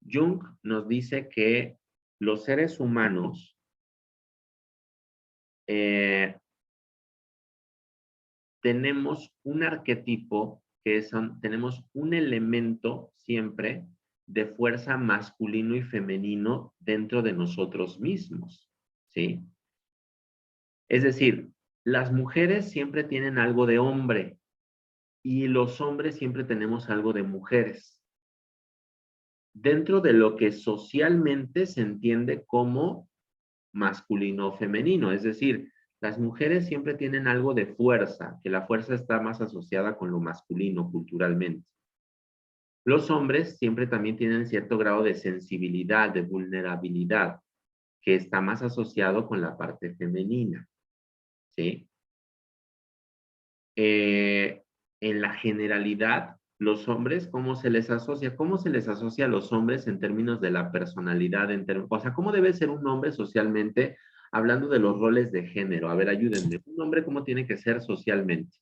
Jung nos dice que los seres humanos tenemos un arquetipo tenemos un elemento siempre de fuerza masculino y femenino dentro de nosotros mismos, ¿sí? Es decir, las mujeres siempre tienen algo de hombre y los hombres siempre tenemos algo de mujeres. Dentro de lo que socialmente se entiende como masculino o femenino, es decir, las mujeres siempre tienen algo de fuerza, que la fuerza está más asociada con lo masculino culturalmente. Los hombres siempre también tienen cierto grado de sensibilidad, de vulnerabilidad, que está más asociado con la parte femenina, ¿sí? En la generalidad, los hombres, ¿cómo se les asocia? ¿Cómo se les asocia a los hombres en términos de la personalidad? O sea, ¿cómo debe ser un hombre socialmente, hablando de los roles de género? A ver, ayúdenme. ¿Un hombre cómo tiene que ser socialmente?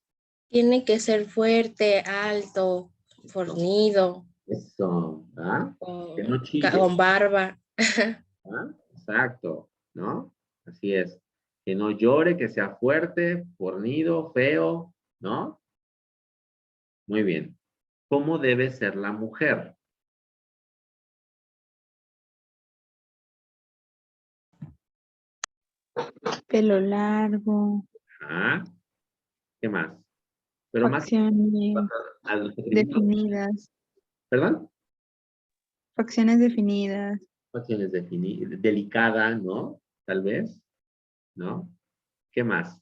Tiene que ser fuerte, alto, fornido, Eso, ¿ah? Que no chille, con barba. ¿ah? Exacto, ¿no? Así es. Que no llore, que sea fuerte, fornido, feo, ¿no? Muy bien. ¿Cómo debe ser la mujer? Pelo largo, ¿Ah? ¿Qué más? Pero más facciones a los requerimientos. definidas, ¿Perdón? facciones definidas, Facciones delicada, ¿no? Tal vez, ¿no? ¿Qué más?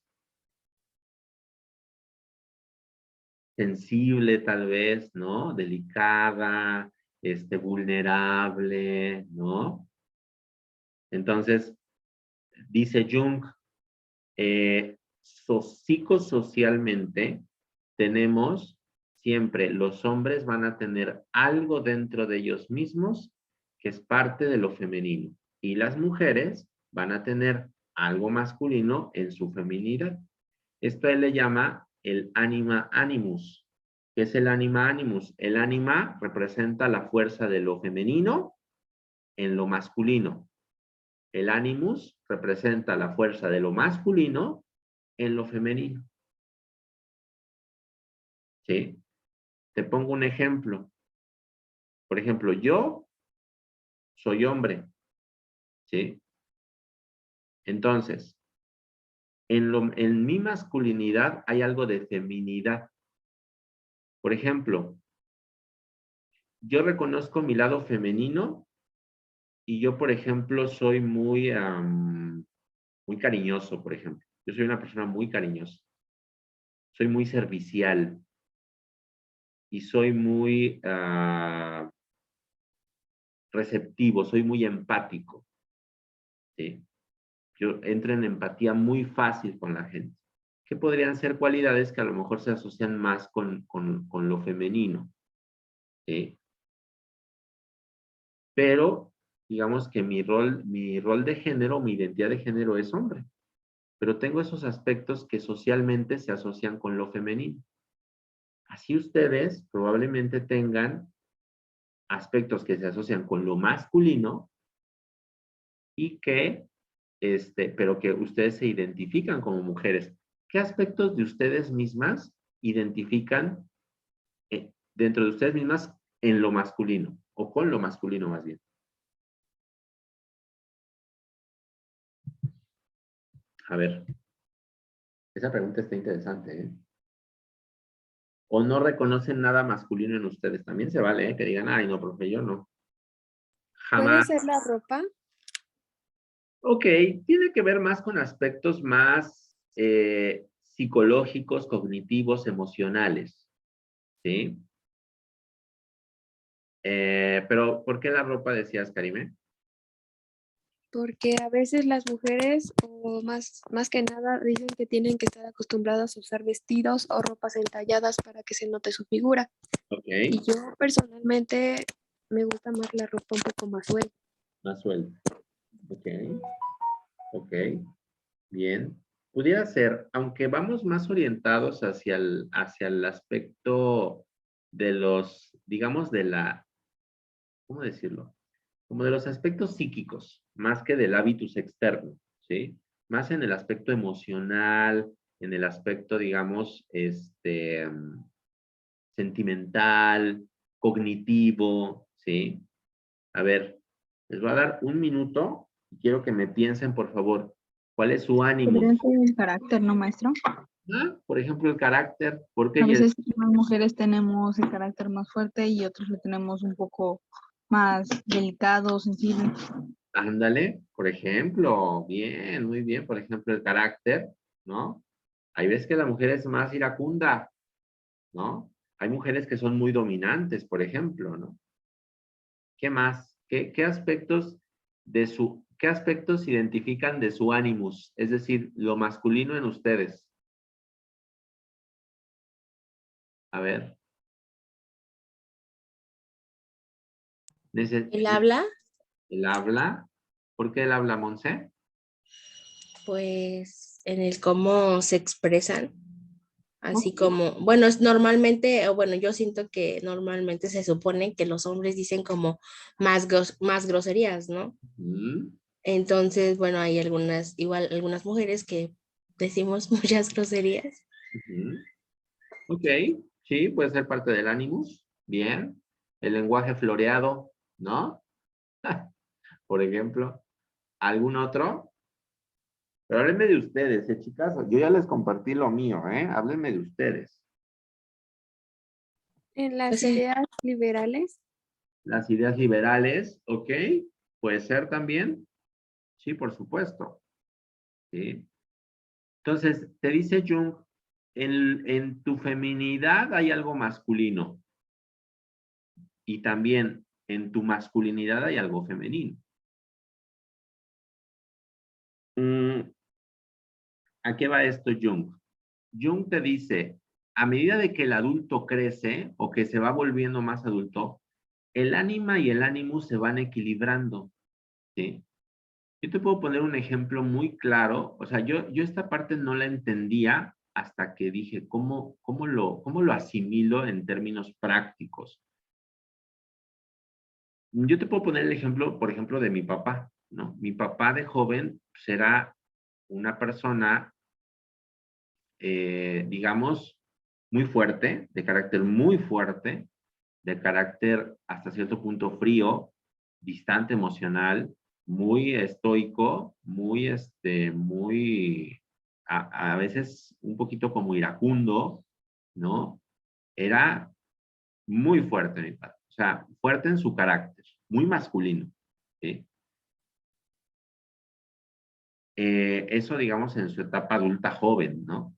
Sensible, tal vez, ¿no? Delicada, vulnerable, ¿no? Entonces, dice Jung, psicosocialmente tenemos siempre los hombres van a tener algo dentro de ellos mismos que es parte de lo femenino. Y las mujeres van a tener algo masculino en su feminidad. Esto él le llama el anima animus. ¿Qué es el anima animus? El anima representa la fuerza de lo femenino en lo masculino. El animus representa la fuerza de lo masculino en lo femenino. ¿Sí? Te pongo un ejemplo. Por ejemplo, yo soy hombre. ¿Sí? Entonces, en mi masculinidad hay algo de feminidad. Por ejemplo, yo reconozco mi lado femenino y yo, por ejemplo, soy muy cariñoso, por ejemplo. Yo soy una persona muy cariñosa. Soy muy servicial y soy muy receptivo, soy muy empático. ¿Sí? Yo entro en empatía muy fácil con la gente. ¿Qué podrían ser cualidades que a lo mejor se asocian más con lo femenino? ¿Sí? Pero digamos que mi rol de género, mi identidad de género es hombre. Pero tengo esos aspectos que socialmente se asocian con lo femenino. Así ustedes probablemente tengan aspectos que se asocian con lo masculino y que, pero que ustedes se identifican como mujeres. ¿Qué aspectos de ustedes mismas identifican dentro de ustedes mismas en lo masculino o con lo masculino más bien? A ver, esa pregunta está interesante, ¿eh? O no reconocen nada masculino en ustedes. También se vale, ¿eh? Que digan, ay, no, profe, yo no. ¿Puede Jamás. ser la ropa? Ok, tiene que ver más con aspectos más psicológicos, cognitivos, emocionales, ¿sí? Pero, ¿por qué la ropa decías, Karime? Porque a veces las mujeres, o más que nada, dicen que tienen que estar acostumbradas a usar vestidos o ropas entalladas para que se note su figura. Ok, Y yo personalmente me gusta más la ropa un poco más suelta. más suelta. Ok, ok, bien. Pudiera ser, aunque vamos más orientados hacia el aspecto de los, digamos, de la, ¿cómo decirlo? Como de los aspectos psíquicos, más que del hábitus externo, ¿sí? Más en el aspecto emocional, en el aspecto, digamos, sentimental, cognitivo, ¿sí? A ver, les voy a dar un minuto y quiero que me piensen, por favor, ¿cuál es su ánimo? Podría ser el carácter, ¿no, maestro? Por ejemplo, el carácter, porque A veces las mujeres tenemos el carácter más fuerte y otros lo tenemos un poco más delicado, sensible. ándale, por ejemplo, bien, muy bien, por ejemplo, el carácter, ¿no? Hay veces que la mujer es más iracunda, ¿no? Hay mujeres que son muy dominantes, por ejemplo, ¿no? ¿Qué más? ¿Qué aspectos qué aspectos identifican de su animus? Es decir, lo masculino en ustedes. A ver. ¿El habla? ¿El habla? ¿Por qué el habla, Monse? Pues en el cómo se expresan, así como, bueno, es normalmente, o bueno, yo siento que normalmente se supone que los hombres dicen como más groserías, ¿no? Mm, Entonces, bueno, hay igual algunas mujeres que decimos muchas groserías. ujú. Ok, sí, puede ser parte del animus. Bien. El lenguaje floreado, ¿no? Por ejemplo. ¿Algún otro? Pero háblenme de ustedes, chicas. Yo ya les compartí lo mío, ¿eh? Háblenme de ustedes. En las Pues, ideas liberales, Las ideas liberales, ¿ok? Puede ser también. Sí, por supuesto. Sí. Entonces, te dice Jung, en tu feminidad hay algo masculino y también en tu masculinidad hay algo femenino. ¿A qué va esto, Jung? Jung te dice, a medida de que el adulto crece o que se va volviendo más adulto, el ánima y el ánimo se van equilibrando, ¿sí? Yo te puedo poner un ejemplo muy claro. O sea, yo esta parte no la entendía hasta que dije, ¿cómo lo asimilo en términos prácticos? Yo te puedo poner el ejemplo, por ejemplo, de mi papá, ¿no? Mi papá de joven será una persona, digamos, muy fuerte, de carácter muy fuerte, de carácter hasta cierto punto frío, distante emocional, muy estoico, a veces un poquito como iracundo, ¿no? Era muy fuerte mi padre, o sea, fuerte en su carácter, muy masculino, ¿sí? Eso, digamos, en su etapa adulta joven, ¿no?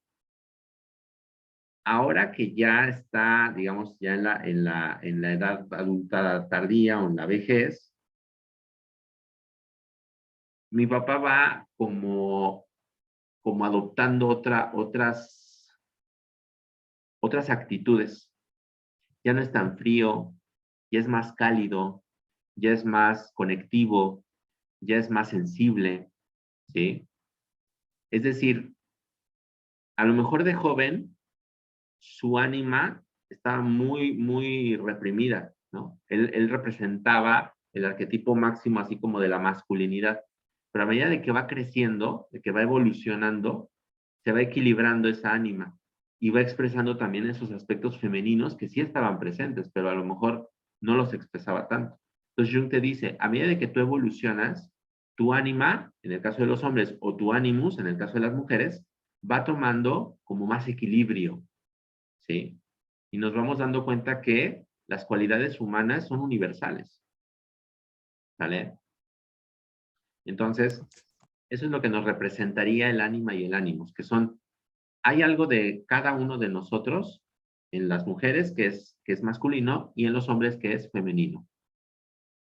Ahora que ya está, digamos, ya en la edad adulta tardía o en la vejez, mi papá va como adoptando otras actitudes. Ya no es tan frío, ya es más cálido, ya es más conectivo, ya es más sensible, ¿sí? Es decir, a lo mejor de joven, su ánima estaba muy, muy reprimida, ¿no? Él representaba el arquetipo máximo así como de la masculinidad, pero a medida de que va creciendo, de que va evolucionando, se va equilibrando esa ánima y va expresando también esos aspectos femeninos que sí estaban presentes, pero a lo mejor no los expresaba tanto. Entonces Jung te dice, a medida de que tú evolucionas, tu ánima, en el caso de los hombres, o tu animus, en el caso de las mujeres, va tomando como más equilibrio, ¿sí? Y nos vamos dando cuenta que las cualidades humanas son universales, ¿vale? Entonces, eso es lo que nos representaría el ánima y el ánimos, que son, hay algo de cada uno de nosotros, en las mujeres que es masculino y en los hombres que es femenino.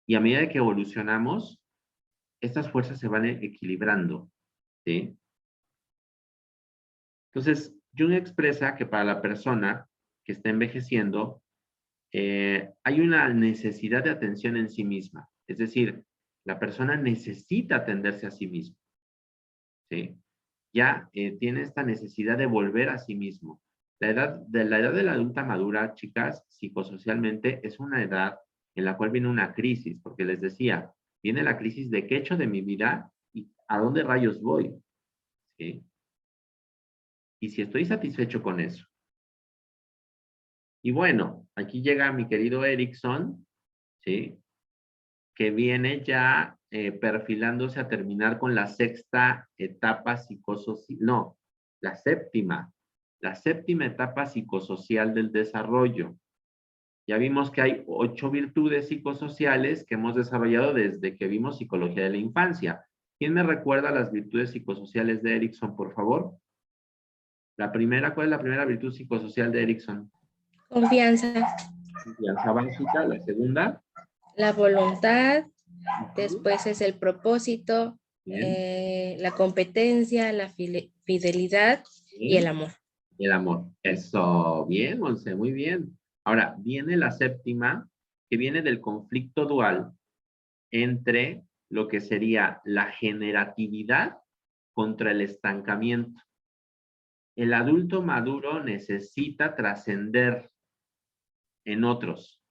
Y a medida que evolucionamos, estas fuerzas se van equilibrando, ¿sí? Entonces, Jung expresa que para la persona que está envejeciendo, hay una necesidad de atención en sí misma. Es decir, la persona necesita atenderse a sí misma, ¿sí? Ya tiene esta necesidad de volver a sí mismo. La edad de la adulta madura, chicas, psicosocialmente, es una edad en la cual viene una crisis, porque les decía, viene la crisis de qué he hecho de mi vida y a dónde rayos voy, ¿sí? Y si estoy satisfecho con eso. Y bueno, aquí llega mi querido Erickson, ¿sí? Que viene ya perfilándose a terminar con la sexta etapa psicosocial, no, la séptima etapa psicosocial del desarrollo. Ya vimos que hay 8 virtudes psicosociales que hemos desarrollado desde que vimos psicología de la infancia. ¿Quién me recuerda las virtudes psicosociales de Erickson, por favor? ¿Cuál es la primera virtud psicosocial de Erickson? Confianza, Confianza básica. La segunda. la voluntad, después es el propósito, Bien. la competencia, la fidelidad y el Bien. amor. Y el amor. Eso, bien, Monse, muy bien. Ahora, viene la séptima, que viene del conflicto dual entre lo que sería la generatividad contra el estancamiento. El adulto maduro necesita trascender en otros.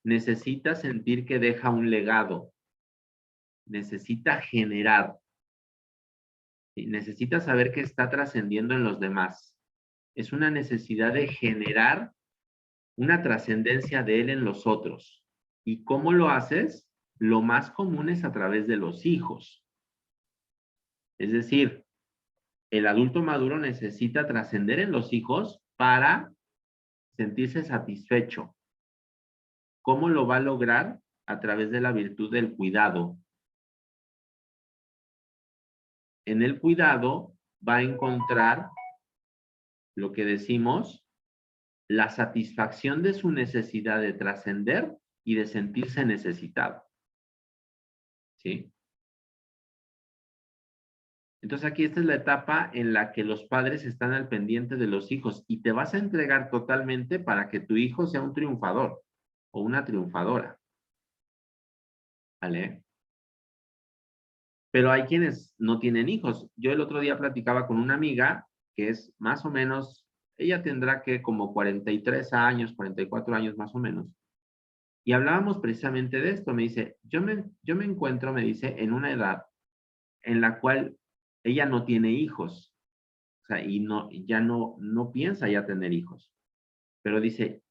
Necesita sentir que deja un legado. Necesita generar. Necesita saber que está trascendiendo en los demás. Es una necesidad de generar una trascendencia de él en los otros. ¿Y cómo lo haces? Lo más común es a través de los hijos. Es decir, el adulto maduro necesita trascender en los hijos para sentirse satisfecho. ¿Cómo lo va a lograr? A través de la virtud del cuidado. En el cuidado va a encontrar lo que decimos, la satisfacción de su necesidad de trascender y de sentirse necesitado. ¿Sí? Entonces aquí esta es la etapa en la que los padres están al pendiente de los hijos y te vas a entregar totalmente para que tu hijo sea un triunfador o una triunfadora. ¿Vale? Pero hay quienes no tienen hijos. Yo el otro día platicaba con una amiga que es más o menos, ella tendrá que como 43 años, 44 años más o menos. Y hablábamos precisamente de esto. Me dice, yo me encuentro, me dice, en una edad en la cual ella no tiene hijos. O sea, y ya no piensa ya tener hijos. Pero dice,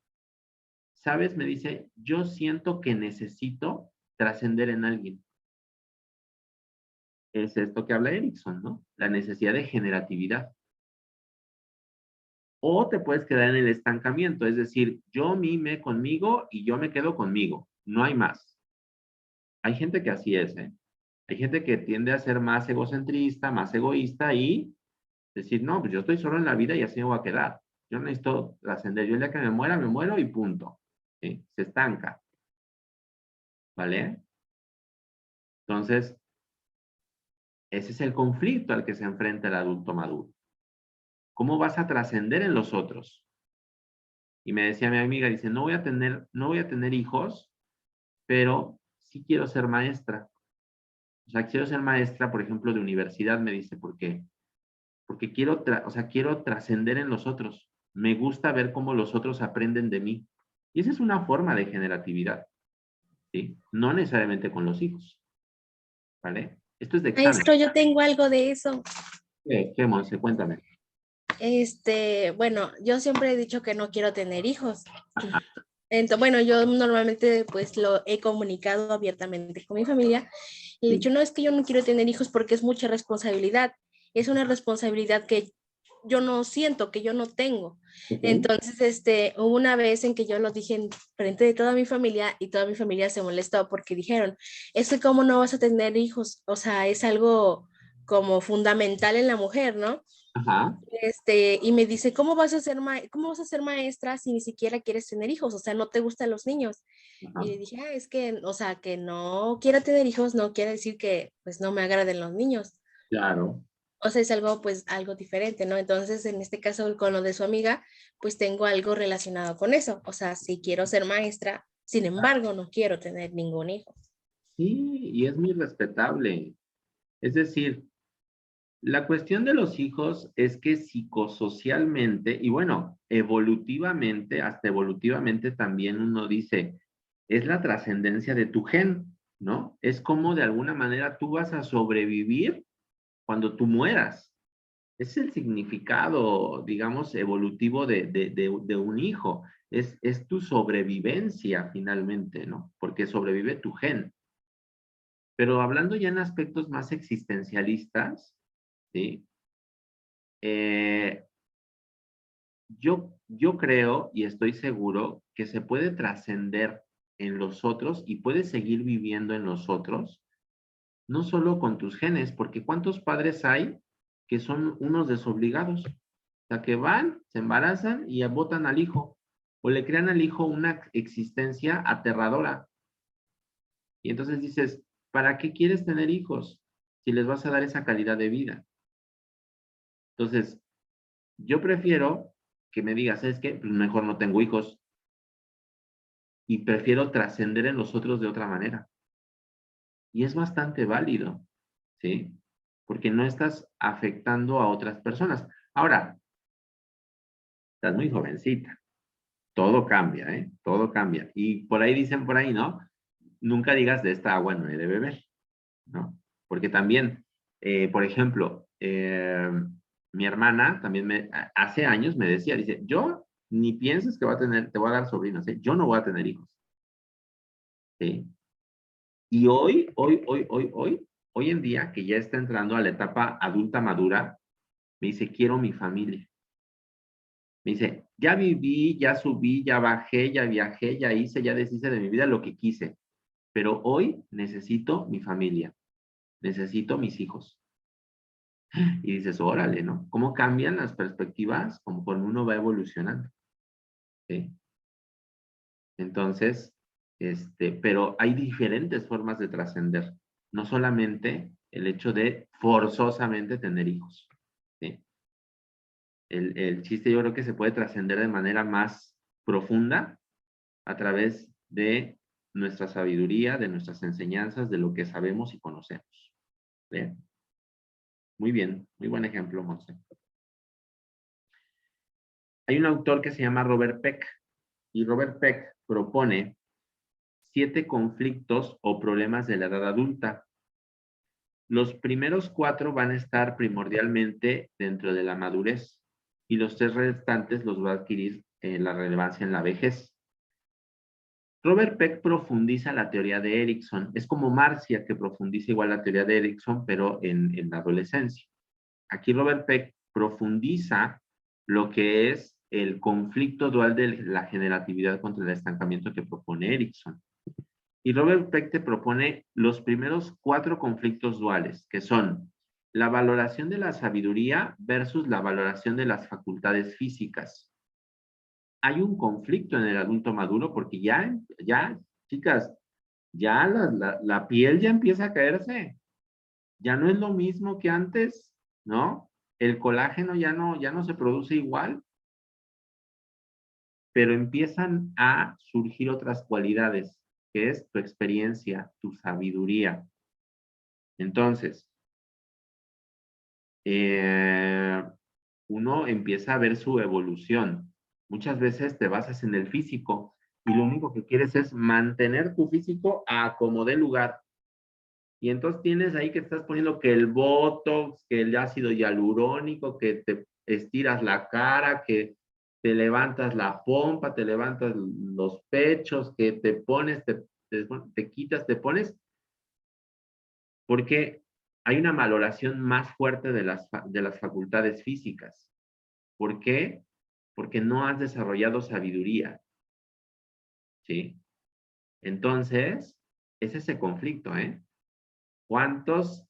¿sabes? Me dice, yo siento que necesito trascender en alguien. Es esto que habla Erickson, ¿no? La necesidad de generatividad. O te puedes quedar en el estancamiento, es decir, yo mime conmigo y yo me quedo conmigo. No hay más. Hay gente que así es, ¿eh? Hay gente que tiende a ser más egocentrista, más egoísta y decir, no, pues yo estoy solo en la vida y así me voy a quedar. Yo no necesito trascender. Yo el día que me muera, me muero y punto. ¿Sí? Se estanca. ¿Vale? Entonces, ese es el conflicto al que se enfrenta el adulto maduro. ¿Cómo vas a trascender en los otros? Y me decía mi amiga, dice, no voy a tener hijos, pero sí quiero ser maestra. O sea, quiero ser maestra, por ejemplo, de universidad, me dice, ¿por qué? Porque quiero trascender en los otros. Me gusta ver cómo los otros aprenden de mí. Y esa es una forma de generatividad, ¿sí? No necesariamente con los hijos, ¿vale? Esto es de examen. Maestro, yo tengo algo de eso. ¿Qué, Monse? Cuéntame. Bueno, yo siempre he dicho que no quiero tener hijos. Entonces, bueno, yo normalmente pues lo he comunicado abiertamente con mi familia y he Sí. dicho, no, es que yo no quiero tener hijos porque es mucha responsabilidad. Es una responsabilidad que yo no siento, que yo no tengo. Ok. Entonces, hubo una vez en que yo lo dije en frente de toda mi familia y toda mi familia se molestó porque dijeron, es que cómo no vas a tener hijos, o sea, es algo como fundamental en la mujer, ¿no? Ajá. Y me dice, ¿cómo vas a ser maestra si ni siquiera quieres tener hijos? O sea, no te gustan los niños. Ajá. Y le dije, es que, o sea, que no quiera tener hijos no quiere decir que, pues, no me agraden los niños. Claro. O sea, es algo, pues, algo diferente, ¿no? Entonces, en este caso, con lo de su amiga, pues, tengo algo relacionado con eso. O sea, sí quiero ser maestra, sin embargo, no quiero tener ningún hijo. Sí, y es muy respetable. Es decir, la cuestión de los hijos es que psicosocialmente, y bueno, evolutivamente, hasta evolutivamente también uno dice, es la trascendencia de tu gen, ¿no? Es como de alguna manera tú vas a sobrevivir cuando tú mueras. Es el significado, digamos, evolutivo de un hijo. Es tu sobrevivencia finalmente, ¿no? Porque sobrevive tu gen. Pero hablando ya en aspectos más existencialistas, ¿sí? Eh, yo creo y estoy seguro que se puede trascender en los otros y puedes seguir viviendo en los otros, no solo con tus genes, porque ¿cuántos padres hay que son unos desobligados? O sea, que van, se embarazan y botan al hijo o le crean al hijo una existencia aterradora. Y entonces dices, ¿para qué quieres tener hijos si les vas a dar esa calidad de vida? Entonces, yo prefiero que me digas, es que pues mejor no tengo hijos y prefiero trascender en los otros de otra manera. Y es bastante válido, ¿sí? Porque no estás afectando a otras personas. Ahora, estás muy jovencita. Todo cambia, ¿eh? Todo cambia. Y por ahí dicen por ahí, ¿no? Nunca digas de esta agua no he de beber, ¿no? Porque también, por ejemplo, mi hermana también hace años me decía, dice, yo ni pienses que te voy a dar sobrinos, ¿eh? Yo no voy a tener hijos, ¿sí? Y hoy en día, que ya está entrando a la etapa adulta madura, me dice, quiero mi familia. Me dice, ya viví, ya subí, ya bajé, ya viajé, ya hice, ya deshice de mi vida lo que quise, pero hoy necesito mi familia, necesito mis hijos. Y dices, órale, ¿no? ¿Cómo cambian las perspectivas conforme uno va evolucionando? ¿Sí? Entonces, pero hay diferentes formas de trascender. no solamente el hecho de forzosamente tener hijos. ¿Sí? El chiste yo creo que se puede trascender de manera más profunda a través de nuestra sabiduría, de nuestras enseñanzas, de lo que sabemos y conocemos. ¿Bien? Muy bien, muy buen ejemplo, Monse. Hay un autor que se llama Robert Peck, y Robert Peck propone 7 conflictos o problemas de la edad adulta. Los primeros 4 van a estar primordialmente dentro de la madurez y los 3 restantes los va a adquirir la relevancia en la vejez. Robert Peck profundiza la teoría de Erikson. Es como Marcia, que profundiza igual la teoría de Erikson, pero en la adolescencia. Aquí Robert Peck profundiza lo que es el conflicto dual de la generatividad contra el estancamiento que propone Erikson. Y Robert Peck te propone los primeros 4 conflictos duales, que son la valoración de la sabiduría versus la valoración de las facultades físicas. Hay un conflicto en el adulto maduro porque ya chicas, ya la piel ya empieza a caerse. Ya no es lo mismo que antes, ¿no? El colágeno ya no se produce igual, pero empiezan a surgir otras cualidades, que es tu experiencia, tu sabiduría. Entonces, uno empieza a ver su evolución. Muchas veces te basas en el físico y lo único que quieres es mantener tu físico a como dé lugar. Y entonces tienes ahí que estás poniendo que el botox, que el ácido hialurónico, que te estiras la cara, que te levantas la pompa, te levantas los pechos, que te pones, te quitas, te pones, porque hay una valoración más fuerte de las facultades físicas. ¿Por qué? Porque no has desarrollado sabiduría. ¿Sí? Entonces, es ese conflicto, ¿eh? ¿Cuántas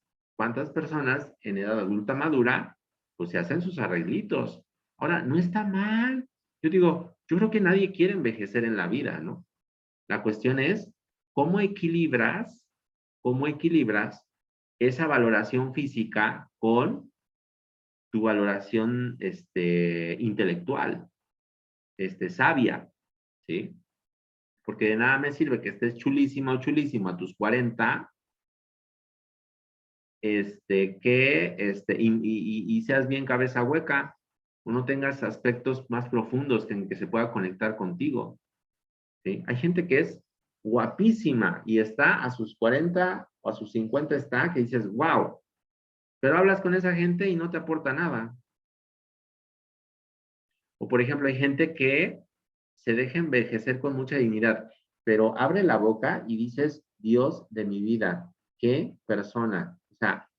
personas en edad adulta madura, pues se hacen sus arreglitos? Ahora, no está mal. Yo digo, yo creo que nadie quiere envejecer en la vida, ¿no? La cuestión es, cómo equilibras esa valoración física con tu valoración intelectual, sabia, ¿sí? Porque de nada me sirve que estés chulísima o chulísimo a tus 40, y seas bien cabeza hueca, o no tengas aspectos más profundos en que se pueda conectar contigo, ¿sí? Hay gente que es guapísima y está a sus 40 o a sus 50 está, que dices, wow, pero hablas con esa gente y no te aporta nada. O por ejemplo, hay gente que se deja envejecer con mucha dignidad, pero abre la boca y dices, Dios de mi vida, qué persona. O sea,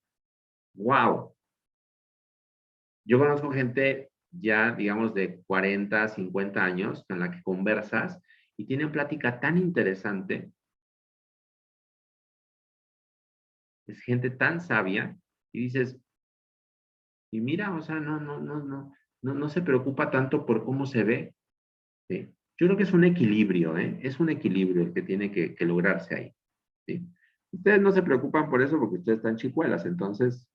wow. Yo conozco gente ya, digamos, de 40, 50 años con la que conversas y tienen plática tan interesante. Es gente tan sabia y dices, y mira, o sea, no se preocupa tanto por cómo se ve. ¿Sí? Yo creo que es un equilibrio, ¿eh? Es un equilibrio el que tiene que lograrse ahí. ¿Sí? Ustedes no se preocupan por eso porque ustedes están chicuelas, entonces,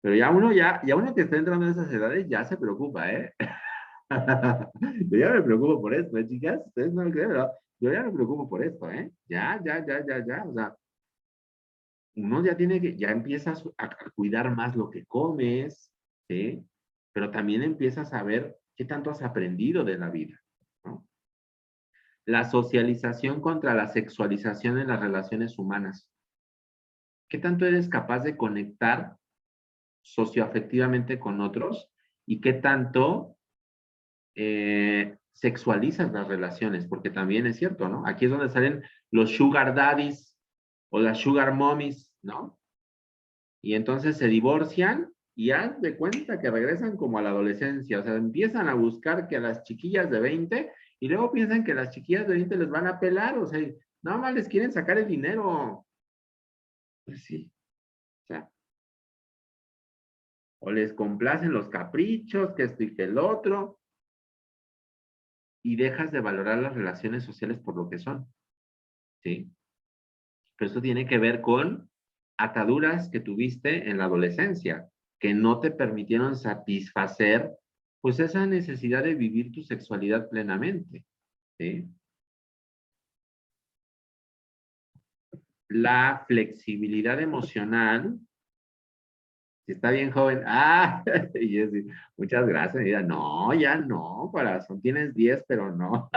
pero ya uno que está entrando en esas edades ya se preocupa, ¿eh? Yo ya me preocupo por esto, ¿eh, chicas? Ustedes no lo creen, pero yo ya me preocupo por esto, ¿eh? Ya. O sea, uno ya ya empiezas a cuidar más lo que comes, ¿sí? Pero también empiezas a ver qué tanto has aprendido de la vida, ¿no? La socialización contra la sexualización en las relaciones humanas. ¿Qué tanto eres capaz de conectar socioafectivamente con otros y qué tanto sexualizas las relaciones? Porque también es cierto, ¿no? Aquí es donde salen los sugar daddies o las sugar mommies, ¿no? Y entonces se divorcian y haz de cuenta que regresan como a la adolescencia, o sea, empiezan a buscar que a las chiquillas de 20 y luego piensan que las chiquillas de 20 les van a pelar, o sea, nada más les quieren sacar el dinero. Pues sí, o sea, o les complacen los caprichos, que esto y que el otro, y dejas de valorar las relaciones sociales por lo que son, ¿sí? Pero esto tiene que ver con ataduras que tuviste en la adolescencia, que no te permitieron satisfacer, pues, esa necesidad de vivir tu sexualidad plenamente, ¿sí? La flexibilidad emocional, si está bien joven, y Jessy, muchas gracias, mira, no, ya no, corazón, tienes 10, pero no.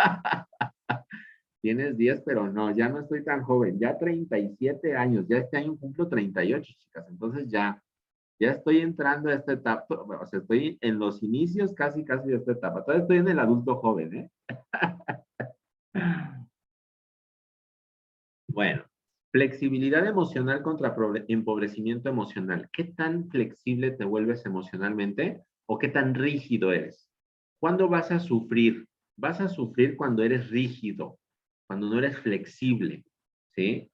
Tienes 10, pero no, ya no estoy tan joven, ya 37 años, ya este año cumplo 38, chicas, entonces ya estoy entrando a esta etapa, o sea, estoy en los inicios casi de esta etapa, todavía estoy en el adulto joven, ¿eh? Bueno, flexibilidad emocional contra empobrecimiento emocional. ¿Qué tan flexible te vuelves emocionalmente o qué tan rígido eres? ¿Cuándo vas a sufrir? Vas a sufrir cuando eres rígido, cuando no eres flexible, ¿sí?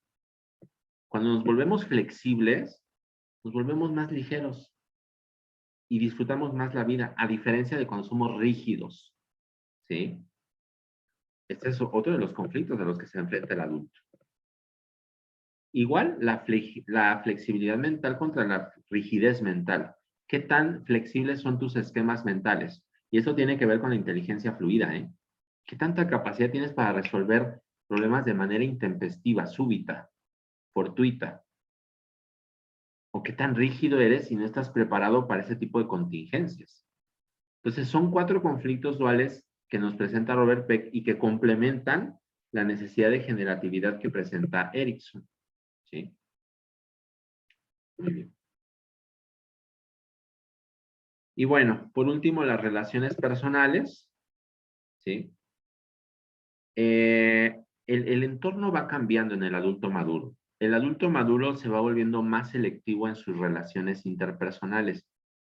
Cuando nos volvemos flexibles, nos volvemos más ligeros y disfrutamos más la vida, a diferencia de cuando somos rígidos, ¿sí? Este es otro de los conflictos de los que se enfrenta el adulto. Igual, la flexibilidad mental contra la rigidez mental. ¿Qué tan flexibles son tus esquemas mentales? Y eso tiene que ver con la inteligencia fluida, ¿eh? ¿Qué tanta capacidad tienes para resolver problemas de manera intempestiva, súbita, fortuita? ¿O qué tan rígido eres si no estás preparado para ese tipo de contingencias? Entonces, son 4 conflictos duales que nos presenta Robert Peck y que complementan la necesidad de generatividad que presenta Erikson, ¿sí? Muy bien. Y bueno, por último, las relaciones personales, ¿sí? El entorno va cambiando en el adulto maduro. El adulto maduro se va volviendo más selectivo en sus relaciones interpersonales.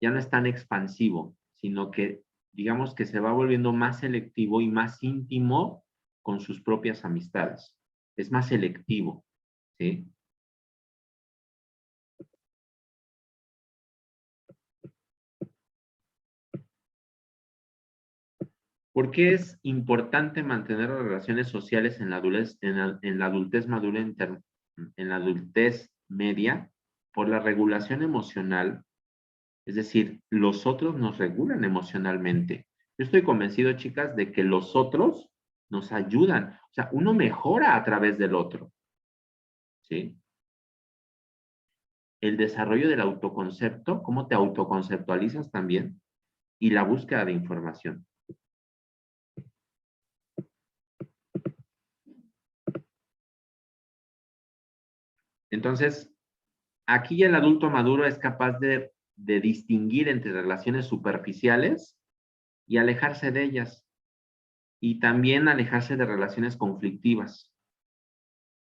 Ya no es tan expansivo, sino que, digamos que se va volviendo más selectivo y más íntimo con sus propias amistades. Es más selectivo, ¿sí? ¿Por qué es importante mantener las relaciones sociales en la adultez, en la adultez madura, en la adultez media? Por la regulación emocional, es decir, los otros nos regulan emocionalmente. Yo estoy convencido, chicas, de que los otros nos ayudan. O sea, uno mejora a través del otro, ¿sí? El desarrollo del autoconcepto, cómo te autoconceptualizas también, y la búsqueda de información. Entonces, aquí el adulto maduro es capaz de distinguir entre relaciones superficiales y alejarse de ellas. Y también alejarse de relaciones conflictivas.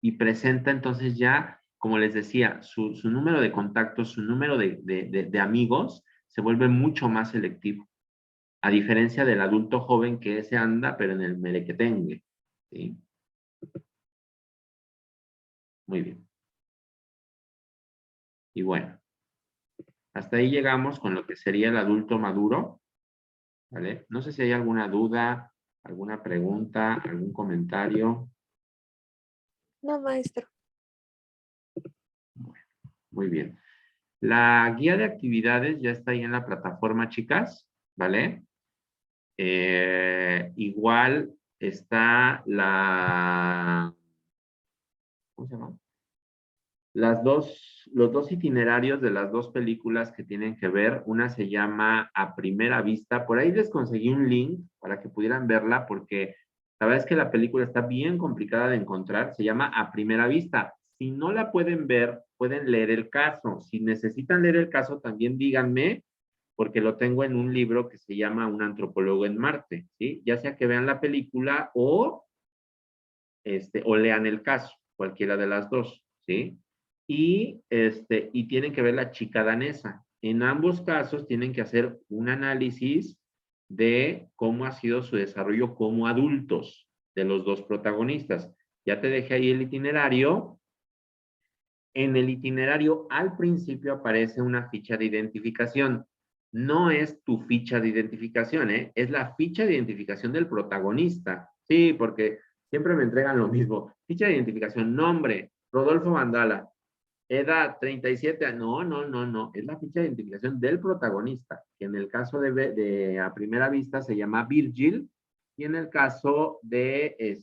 Y presenta entonces ya, como les decía, su número de contactos, su número de amigos se vuelve mucho más selectivo. A diferencia del adulto joven que ese anda, pero en el merequetengue, ¿sí? Muy bien. Y bueno, hasta ahí llegamos con lo que sería el adulto maduro, ¿vale? No sé si hay alguna duda, alguna pregunta, algún comentario. No, maestro. Bueno, muy bien. La guía de actividades ya está ahí en la plataforma, chicas, ¿vale? Igual está ¿cómo se llama? Los dos itinerarios de las dos películas que tienen que ver. Una se llama A Primera Vista. Por ahí les conseguí un link para que pudieran verla porque la verdad es que la película está bien complicada de encontrar. Se llama A Primera Vista. Si no la pueden ver, pueden leer el caso. Si necesitan leer el caso, también díganme porque lo tengo en un libro que se llama Un antropólogo en Marte, ¿sí? Ya sea que vean la película o lean el caso, cualquiera de las dos, ¿sí? Y tienen que ver La chica danesa. En ambos casos tienen que hacer un análisis de cómo ha sido su desarrollo como adultos de los dos protagonistas. Ya te dejé ahí el itinerario. En el itinerario al principio aparece una ficha de identificación. No es tu ficha de identificación, ¿eh? Es la ficha de identificación del protagonista. Sí, porque siempre me entregan lo mismo. Ficha de identificación, nombre, Rodolfo Mandala. Edad 37. No. Es la ficha de identificación del protagonista, que en el caso de a primera vista se llama Virgil, y en el caso de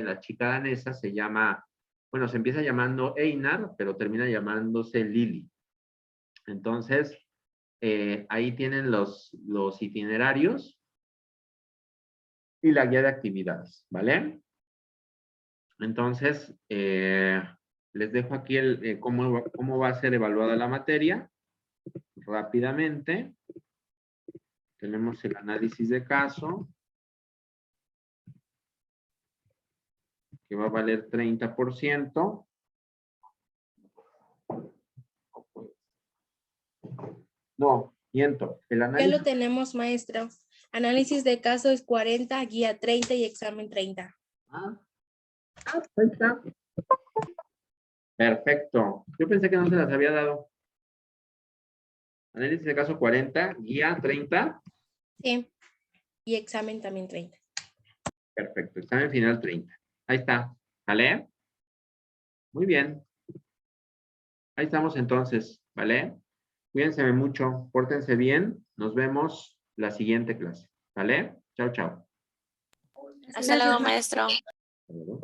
la chica danesa se llama, bueno, se empieza llamando Einar, pero termina llamándose Lily. Entonces, ahí tienen los itinerarios y la guía de actividades, ¿vale? Entonces, les dejo aquí cómo va a ser evaluada la materia. Rápidamente. Tenemos el análisis de caso, que va a valer 30%. No, miento. El Ya análisis... lo tenemos, maestro. Análisis de caso es 40, guía 30 y examen 30. Ahí está. Perfecto. Yo pensé que no se las había dado. Análisis de caso 40, guía 30. Sí. Y examen también 30. Perfecto. Examen final 30. Ahí está. ¿Vale? Muy bien. Ahí estamos entonces. ¿Vale? Cuídense mucho. Pórtense bien. Nos vemos la siguiente clase. ¿Vale? Chao, chao. Hasta luego, maestro. Hasta luego.